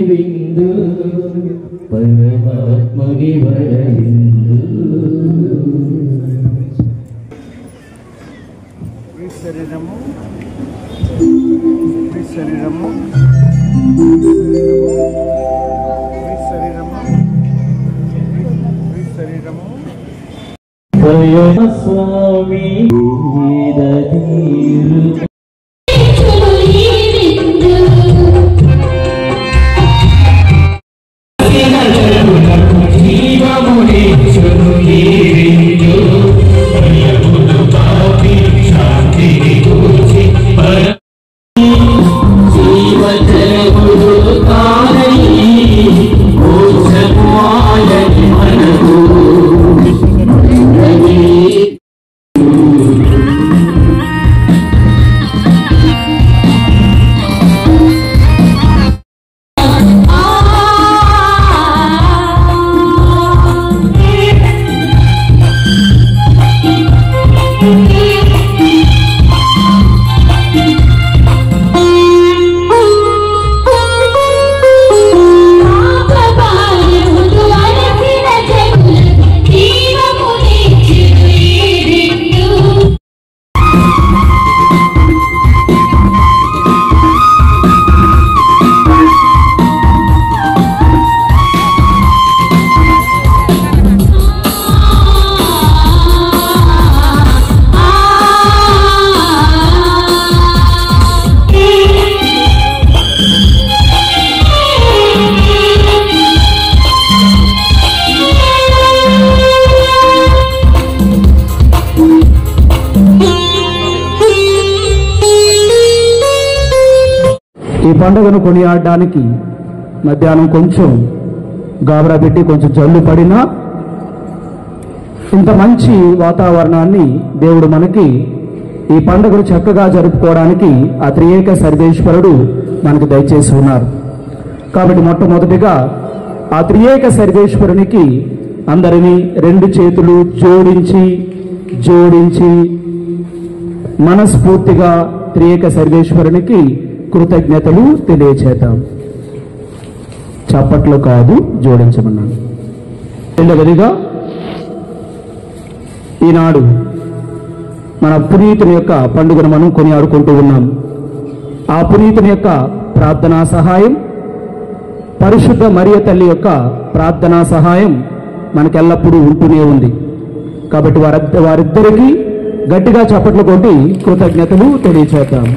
విందు పరమాత్ముని వరవిందు శరీరము శరీరము శరీరము స్వామి ఈ పండుగను కొనియాడడానికి మధ్యాహ్నం కొంచెం గాబరా పెట్టి కొంచెం జల్లు పడినా ఇంత మంచి వాతావరణాన్ని దేవుడు మనకి ఈ పండుగను చక్కగా జరుపుకోవడానికి ఆ త్రియేక సర్వేశ్వరుడు మనకు దయచేసి ఉన్నారు. కాబట్టి మొట్టమొదటిగా ఆ త్రియేక సర్వేశ్వరునికి అందరినీ రెండు చేతులు జోడించి మనస్ఫూర్తిగా త్రియేక సర్వేశ్వరునికి కృతజ్ఞతలు తెలియచేద్దాం. చప్పట్లు కాదు, జోడించమన్నాను. రెండవదిగా ఈనాడు మన పునీతుని యొక్క పండుగను మనం కొనియాడుకుంటూ ఉన్నాం. ఆ పునీతుని యొక్క ప్రార్థనా సహాయం, పరిశుద్ధ మరియ తల్లి యొక్క ప్రార్థనా సహాయం మనకెల్లప్పుడూ ఉంటూనే ఉంది. కాబట్టి వారిద్దరికీ గట్టిగా చప్పట్లు కొట్టి కృతజ్ఞతలు తెలియచేద్దాం.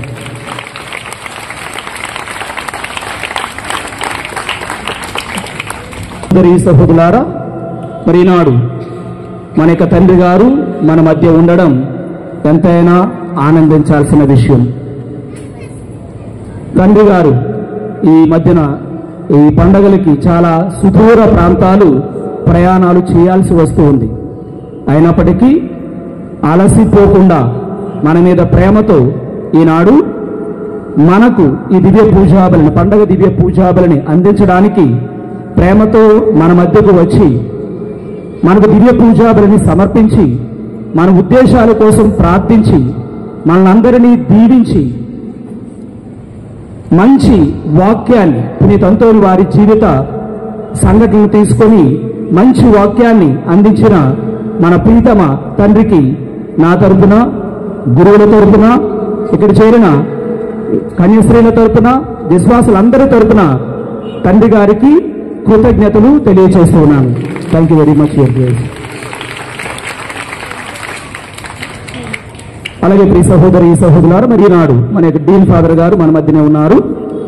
సహోదరులారా, మరి ఈనాడు మన యొక్క తండ్రి గారు మన మధ్య ఉండడం ఎంతైనా ఆనందించాల్సిన విషయం. తండ్రి గారు ఈ మధ్యన ఈ పండగలకి చాలా సుదూర ప్రాంతాలు ప్రయాణాలు చేయాల్సి వస్తూ ఉంది. అయినప్పటికీ అలసిపోకుండా మన మీద ప్రేమతో ఈనాడు మనకు ఈ దివ్య పూజాబలిని, పండగ దివ్య పూజాబలిని అందించడానికి ప్రేమతో మన మధ్యకు వచ్చి మనకు దివ్య పూజాబలిని సమర్పించి మన ఉద్దేశాల కోసం ప్రార్థించి మనందరినీ దీవించి మంచి వాక్యాన్ని పునీత అంతోని వారి జీవిత సంఘటనలు తీసుకొని మంచి వాక్యాన్ని అందించిన మన ప్రీతమ తండ్రికి నా తరపున, గురువుల తరపున, ఇక్కడ చేరిన కన్యాశ్రీల తరపున, విశ్వాసులందరి తరపున తండ్రి గారికి కృతజ్ఞతలు తెలియజేస్తున్నాను. Thank you very much your grace. అలాగే ప్రియ సహోదరులారా, మరి ఈనాడు మన యొక్క డీన్ ఫాదర్ గారు మన మధ్యనే ఉన్నారు.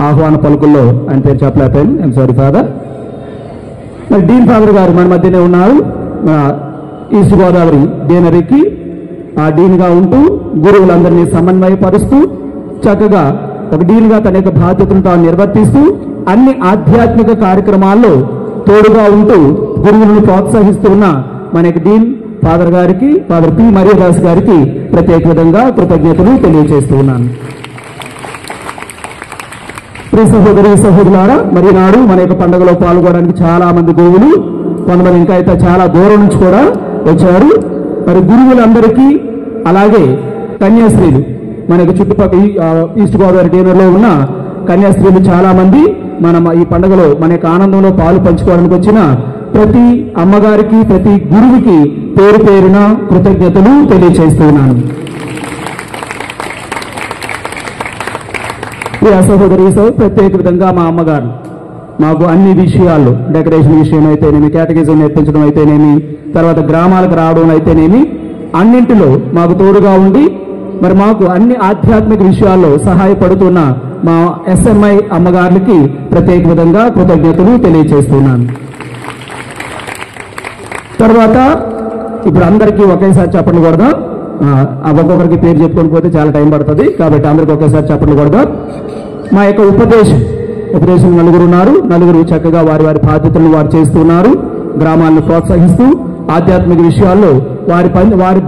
ఆహ్వాన పలుకుల్లో ఆయన పేరు చెప్పలేకపోయాను, ఐఎమ్ సారీ ఫాదర్. మరి డీన్ ఫాదర్ గారు మన మధ్యనే ఉన్నారు. ఈస్ట్ గోదావరి డీనరీకి ఆ డీన్గా ఉంటూ గురువులందరినీ సమన్వయపరుస్తూ చక్కగా ఒక డీన్గా తన యొక్క బాధ్యతను తాను నిర్వర్తిస్తూ అన్ని ఆధ్యాత్మిక కార్యక్రమాల్లో తోడుగా ఉంటూ గురువులను ప్రోత్సహిస్తున్న మన యొక్క డీన్ ఫాదర్ గారికి, ఫాదర్ పి మరియదాస్ గారికి ప్రత్యేక విధంగా కృతజ్ఞతలు తెలియజేస్తూ ఉన్నాను. ప్రియ సహోదరులారా, మరి నాడు మన యొక్క పండుగలో పాల్గొనడానికి చాలా మంది గురువులు, కొంతమంది ఇంకా అయితే చాలా దూరం నుంచి కూడా వచ్చారు. మరి గురువులందరికీ అలాగే కన్యాశ్రీలు మనకు చుట్టుపక్కల ఈస్ట్ గోదావరి డీనర్లో ఉన్న కన్యాశ్రీలు చాలా మంది మన ఈ పండుగలో మన యొక్క ఆనందంలో పాలు పంచుకోవడానికి వచ్చిన ప్రతి అమ్మగారికి, ప్రతి గురువుకి పేరు పేరున కృతజ్ఞతలు తెలియజేస్తున్నాను. సహోదరి ప్రత్యేక విధంగా మా అమ్మగారు మాకు అన్ని విషయాల్లో, డెకరేషన్ విషయం అయితేనేమి, కేటగిజం నేర్పించడం అయితేనేమి, తర్వాత గ్రామాలకు రావడం అయితేనేమి, అన్నింటిలో మాకు తోడుగా ఉండి మరి మాకు అన్ని ఆధ్యాత్మిక విషయాల్లో సహాయపడుతున్న మా ఎస్ఎంఐ అమ్మగారికి ప్రత్యేక విధంగా కృతజ్ఞతలు తెలియజేస్తున్నాను. తర్వాత ఇప్పుడు అందరికీ ఒకేసారి చెప్పండి కూడదా, ఒక్కొక్కరికి పేరు చెప్పుకొని పోతే చాలా టైం పడుతుంది. కాబట్టి అందరికి ఒకేసారి చెప్పండి కూడదా. మా యొక్క ఉపదేశం నలుగురు ఉన్నారు. నలుగురు చక్కగా వారి వారి బాధ్యతలను వారు చేస్తున్నారు. గ్రామాలను ప్రోత్సహిస్తూ ఆధ్యాత్మిక విషయాల్లో వారి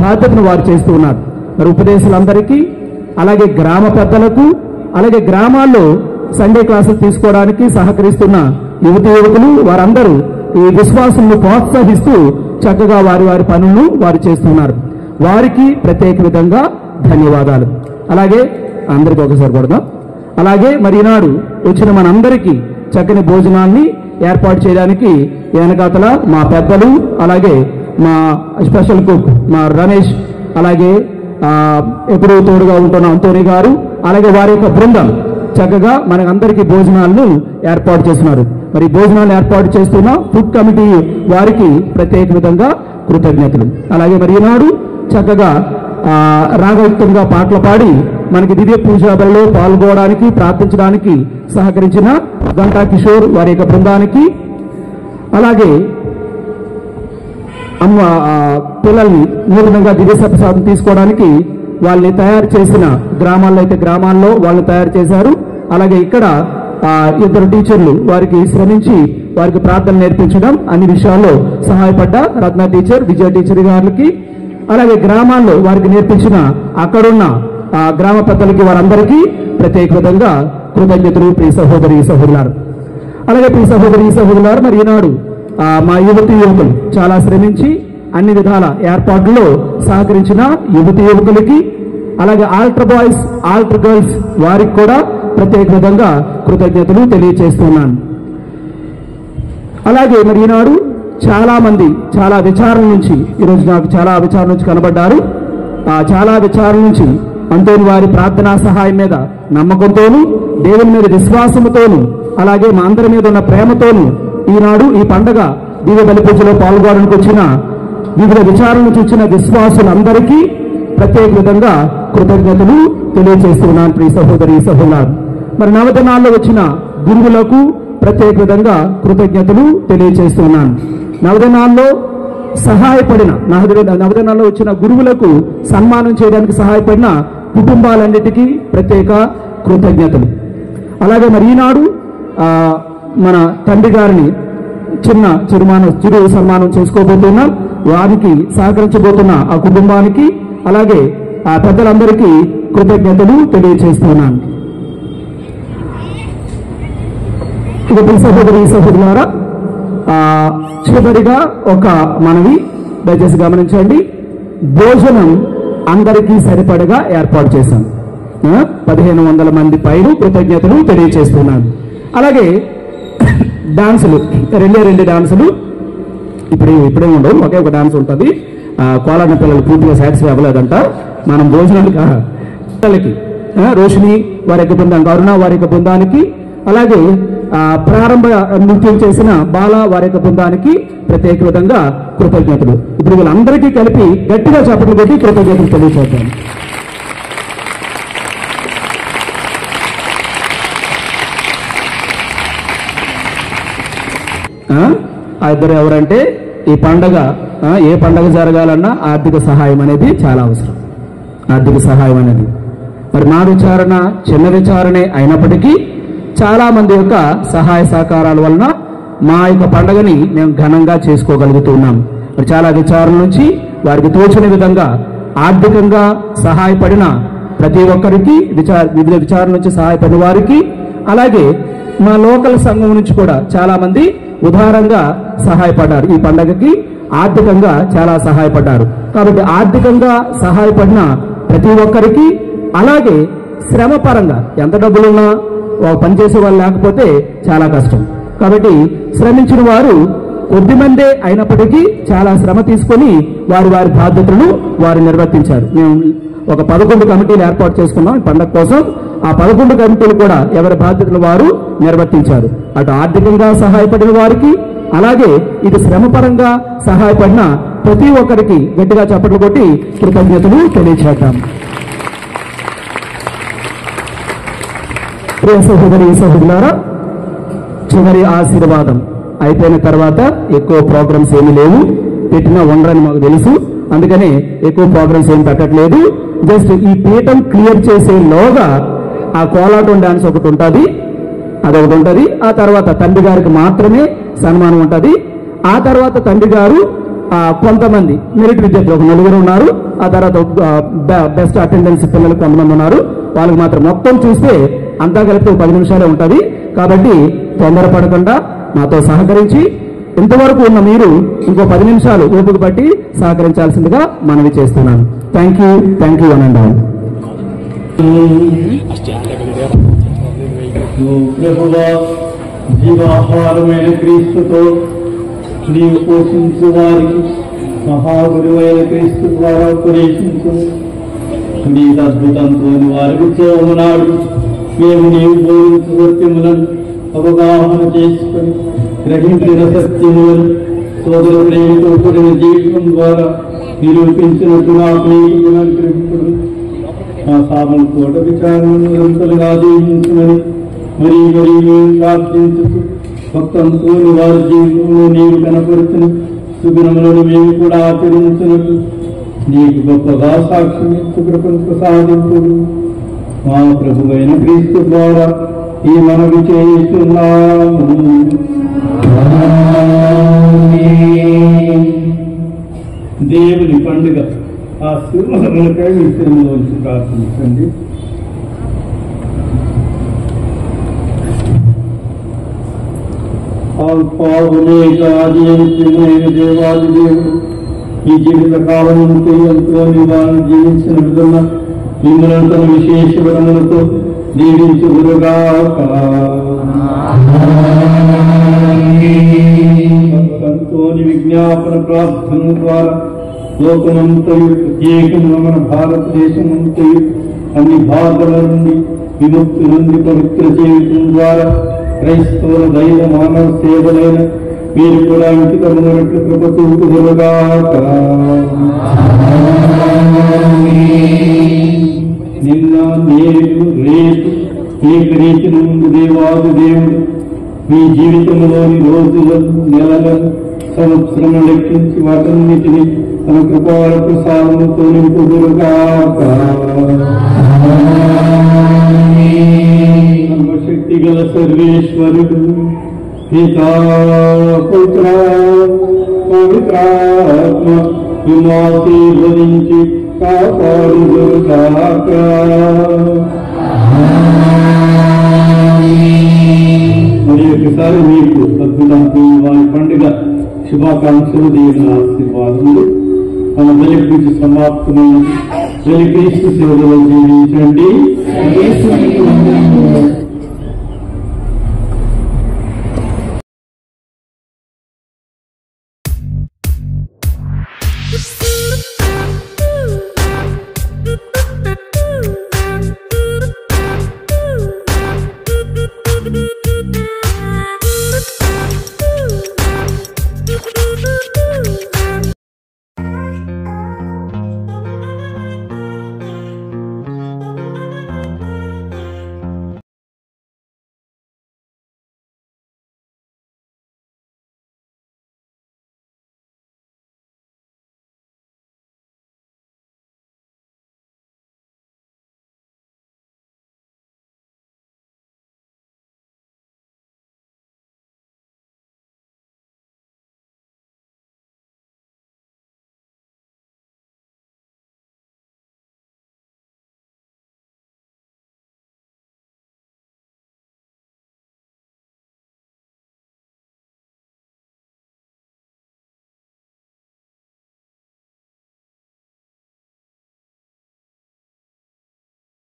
బాధ్యతను వారు చేస్తూ ఉన్నారు. మరి ఉపదేశాలందరికీ, అలాగే గ్రామ పెద్దలకు, అలాగే గ్రామాల్లో సండే క్లాసులు తీసుకోవడానికి సహకరిస్తున్న యువకులు వారందరూ ఈ విశ్వాసాన్ని ప్రోత్సహిస్తూ చక్కగా వారి వారి పనులను వారు చేస్తున్నారు. వారికి ప్రత్యేక విధంగా ధన్యవాదాలు. అలాగే అందరికీ ఒకసారి కొడదాం. అలాగే మరి ఈనాడు వచ్చిన మనందరికీ చక్కని భోజనాన్ని ఏర్పాటు చేయడానికి వెనకాతల మా పెద్దలు, అలాగే మా స్పెషల్ కుక్ మా రమేష్, అలాగే ఎప్పుడూ తోడుగా ఉంటున్న అంతోని గారు, అలాగే వారి యొక్క బృందం చక్కగా మనకందరికీ భోజనాలను ఏర్పాటు చేస్తున్నారు. మరి భోజనాలు ఏర్పాటు చేస్తున్న ఫుడ్ కమిటీ వారికి ప్రత్యేక విధంగా కృతజ్ఞతలు. అలాగే మరి ఈనాడు చక్కగా రాగయుక్తంగా పాటలు పాడి మనకి దివ్య పూజాబలిలో పాల్గొనడానికి, ప్రార్థించడానికి సహకరించిన గంటా కిషోర్ వారి యొక్క బృందానికి, అలాగే అమ్మ పిల్లల్ని నూతనంగా దివ్య ప్రసాదం తీసుకోవడానికి వాళ్ళని తయారు చేసిన గ్రామాల్లో అయితే గ్రామాల్లో వాళ్ళని తయారు చేశారు. అలాగే ఇక్కడ ఇద్దరు టీచర్లు వారికి శ్రమించి వారికి ప్రార్థన నేర్పించడం అన్ని విషయాల్లో సహాయపడ్డ రత్న టీచర్, విజయ టీచర్ గారికి, అలాగే గ్రామాల్లో వారికి నేర్పించిన అక్కడున్న గ్రామ పెద్దలకి వారందరికీ ప్రత్యేక విధంగా కృతజ్ఞతలు ప్రియ సహోదరి సహోదరులారు. అలాగే ప్రియ సహోదరి సహోదరులారు, మరి ఈనాడు మా యువతి యువకులు చాలా శ్రమించి అన్ని విధాల ఏర్పాట్లలో సహకరించిన యువతి యువకులకి, అలాగే ఆల్టర్ బాయ్స్, ఆల్టర్ గర్ల్స్ వారికి కూడా ప్రత్యేక విధంగా కృతజ్ఞతలు తెలియజేస్తున్నాను. అలాగే మరి ఈనాడు చాలా మంది చాలా విచారణ నుంచి, ఈరోజు నాకు చాలా విచారణ నుంచి కనబడ్డారు. చాలా విచారణ నుంచి అంతోని వారి ప్రార్థనా సహాయం మీద నమ్మకంతోనూ, దేవుని మీద విశ్వాసంతోనూ, అలాగే మా అందరి మీద ఉన్న ప్రేమతోనూ ఈనాడు ఈ పండగ దివ్య బలి పూజలో పాల్గొనడానికి వచ్చిన వివిధ విచారణ నుంచి వచ్చిన విశ్వాసులందరికీ ప్రత్యేక విధంగా కృతజ్ఞతలు తెలియజేస్తున్నాను ప్రియ సహోదరి సహోదరులారు. మరి నవదినాల్లో వచ్చిన గురువులకు ప్రత్యేక విధంగా కృతజ్ఞతలు తెలియజేస్తున్నాను. నవదినాల్లో సహాయపడిన నవదినాల్లో వచ్చిన గురువులకు సన్మానం చేయడానికి సహాయపడిన కుటుంబాలన్నిటికీ ప్రత్యేక కృతజ్ఞతలు. అలాగే మరి ఈనాడు మన తండ్రి గారిని చిరు సన్మానం చేసుకోబోతున్నాం. వారికి సహకరించబోతున్న ఆ కుటుంబానికి, అలాగే ఆ పెద్దలందరికీ కృతజ్ఞతలు తెలియజేస్తున్నాను. ఇక సహోదరి సహోదరులారా, చివరిగా ఒక మనవి దయచేసి గమనించండి. భోజనం అందరికీ సరిపడగా ఏర్పాటు చేశాం. 1500 మంది పైన కృతజ్ఞతలు తెలియజేస్తున్నాను. అలాగే డాన్సులు, రెండే డాన్సులు ఇప్పుడే ఉండవు, ఒకే ఒక డాన్స్ ఉంటుంది. కోలాడిన పిల్లలు పూర్తిగా సాటిస్ఫై అవ్వలేదంట. మనం భోజనానికి పిల్లలకి రోషిని వారి యొక్క బృందానికి, అరుణ వారి యొక్క బృందానికి, అలాగే ప్రారంభ నృత్యం చేసిన బాల వారి యొక్క బృందానికి ప్రత్యేక విధంగా కృతజ్ఞతలు. ఇప్పుడు వీళ్ళందరికీ కలిపి గట్టిగా చప్పట్లు కొట్టి కృతజ్ఞతలు తెలియజేద్దాం. ఆ ఇద్దరు ఎవరంటే, ఈ పండగ ఏ పండగ జరగాలన్నా ఆర్థిక సహాయం అనేది చాలా అవసరం. ఆర్థిక సహాయం అనేది మరి మా విచారణ చిన్న విచారణే అయినప్పటికీ చాలా మంది యొక్క సహాయ సహకారాల వలన మా యొక్క పండుగని మేము ఘనంగా చేసుకోగలుగుతున్నాం. మరి చాలా విచారణ నుంచి వారికి తోచిన విధంగా ఆర్థికంగా సహాయపడిన ప్రతి ఒక్కరికి, వివిధ విచారణ నుంచి సహాయపడిన వారికి, అలాగే మా లోకల్ సంఘం నుంచి కూడా చాలా మంది ఉదారంగా సహాయపడ్డారు. ఈ పండగకి ఆర్థికంగా చాలా సహాయపడ్డారు. కాబట్టి ఆర్థికంగా సహాయపడిన ప్రతి ఒక్కరికి, అలాగే శ్రమ పరంగా ఎంత డబ్బులున్నా పనిచేసే వాళ్ళు లేకపోతే చాలా కష్టం. కాబట్టి శ్రమించిన వారు కొద్దిమందే అయినప్పటికీ చాలా శ్రమ తీసుకొని వారి బాధ్యతలను వారు నిర్వర్తించారు. మేము ఒక 11 కమిటీలు ఏర్పాటు చేసుకున్నాం ఈ పండుగ కోసం. ఆ 11 కమిటీలు కూడా ఎవరి బాధ్యతలు వారు నిర్వర్తించారు. అటు ఆర్థికంగా సహాయపడిన వారికి, అలాగే ఇది శ్రమపరంగా సహాయపడిన ప్రతి ఒక్కరికి గట్టిగా చప్పట్లు కొట్టి కృతజ్ఞతలు తెలియజేద్దాం. ప్రియ సహోదరి సహోదరులారా, చివరి ఆశీర్వాదం అయిపోయిన తర్వాత ఎక్కువ ప్రోగ్రామ్స్ ఏమీ లేవు, పెట్టినా ఉండరని మాకు తెలుసు. అందుకనే ఎక్కువ ప్రోగ్రామ్స్ ఏమి పెట్టట్లేదు. జస్ట్ ఈ పీఠం క్లియర్ చేసేలోగా ఆ కోలాటం డాన్స్ ఒకటి ఉంటుంది, అదొకటి ఉంటుంది. ఆ తర్వాత తండ్రి గారికి మాత్రమే సన్మానం ఉంటుంది. ఆ తర్వాత తండ్రి గారు కొంతమంది మెరిట్ విద్యార్థులు ఒక 4 ఉన్నారు. ఆ తర్వాత బెస్ట్ అటెండెన్స్ పిల్లలు కొంతమంది ఉన్నారు. వాళ్ళకి మాత్రం మొత్తం చూస్తే అంతా కలిపి 10 నిమిషాలే ఉంటుంది. కాబట్టి తొందరపడకుండా మాతో సహకరించి ఇంతవరకు ఉన్న మీరు ఇంకో 10 నిమిషాలు ఓపిక పట్టి సహకరించాల్సిందిగా మనవి చేస్తున్నాను. థ్యాంక్ యూ అనండి. జీవాహారమైన క్రీస్తుతో నీవు పోషించు వారికి మహాగురువైన క్రీస్తు ద్వారా ఉపదేశించు. నీ అద్భుతంతో వారికి చేరునాడు మేము నీవు బోధించు సత్యములను అవగాహన చేసుకుని గ్రహించిన సత్యములను సోదర ప్రేమతో కూడిన జీవితం ద్వారా నిరూపించినట్టు నాకు నీకు అనుగ్రహించుడు. మా సామలు కోట విచారణను నిరంతరంగా దీవించమని మరీ మేము ప్రార్థించుతూ భక్తంతో వారి జీవితంలో నీవు కనపరుచిన సుగుణములను మేము కూడా ఆచరించినట్టు నీకు గొప్పగా సాక్ష్యం కృపను ప్రసాదించుడు. మా ప్రభువైన క్రీస్తు ద్వారా ఈ మనవి చేస్తున్నాము. దేవుని పండుగ ఆ సింహములకై విషయంలోంచి ప్రార్థించండి. దేవాది దేవుడు ఈ జీవిత కాలం ఎంతో వారు జీవించిన విధంగా మిమ్మల్ని తన విశేష వరములతో దీవించుగాక. భగవంతుని విజ్ఞాపన ప్రార్థన ద్వారా లోకమంతయు ప్రత్యేకంగా మన భారతదేశమంతయు అన్ని బాధల నుండి విముక్తి నుండి పవిత్ర జీవితం ద్వారా క్రైస్తవుల దైవ మానవ సేవలైన మీరు కూడా ఇంటికమునట్లు కృప చూపుదురుగాక. నిన్న నేడు రేపు ఏకరీతి నుండి దేవాది దేవుడు మీ జీవితంలోని రోజులను నెలలను సంవత్సరం లెక్కించి వాటన్నిటిని తన కృపాల ప్రసాదముతో నింపుదురుగాక. సర్వశక్తి గల సర్వేశ్వరుడు పితా పుత్ర పవిత్రాత్మ విమాశీర్వదించి కాపాడుదురుగాక. మరి ఒకసారి మీకు అద్భుతానికి వారి పండుగ శుభాకాంక్షలు, దేవుని ఆశీర్వాదములు. మన బలిపూజ సమాప్తమైన బలిక్రీస్తు సేవలో జీవించండి.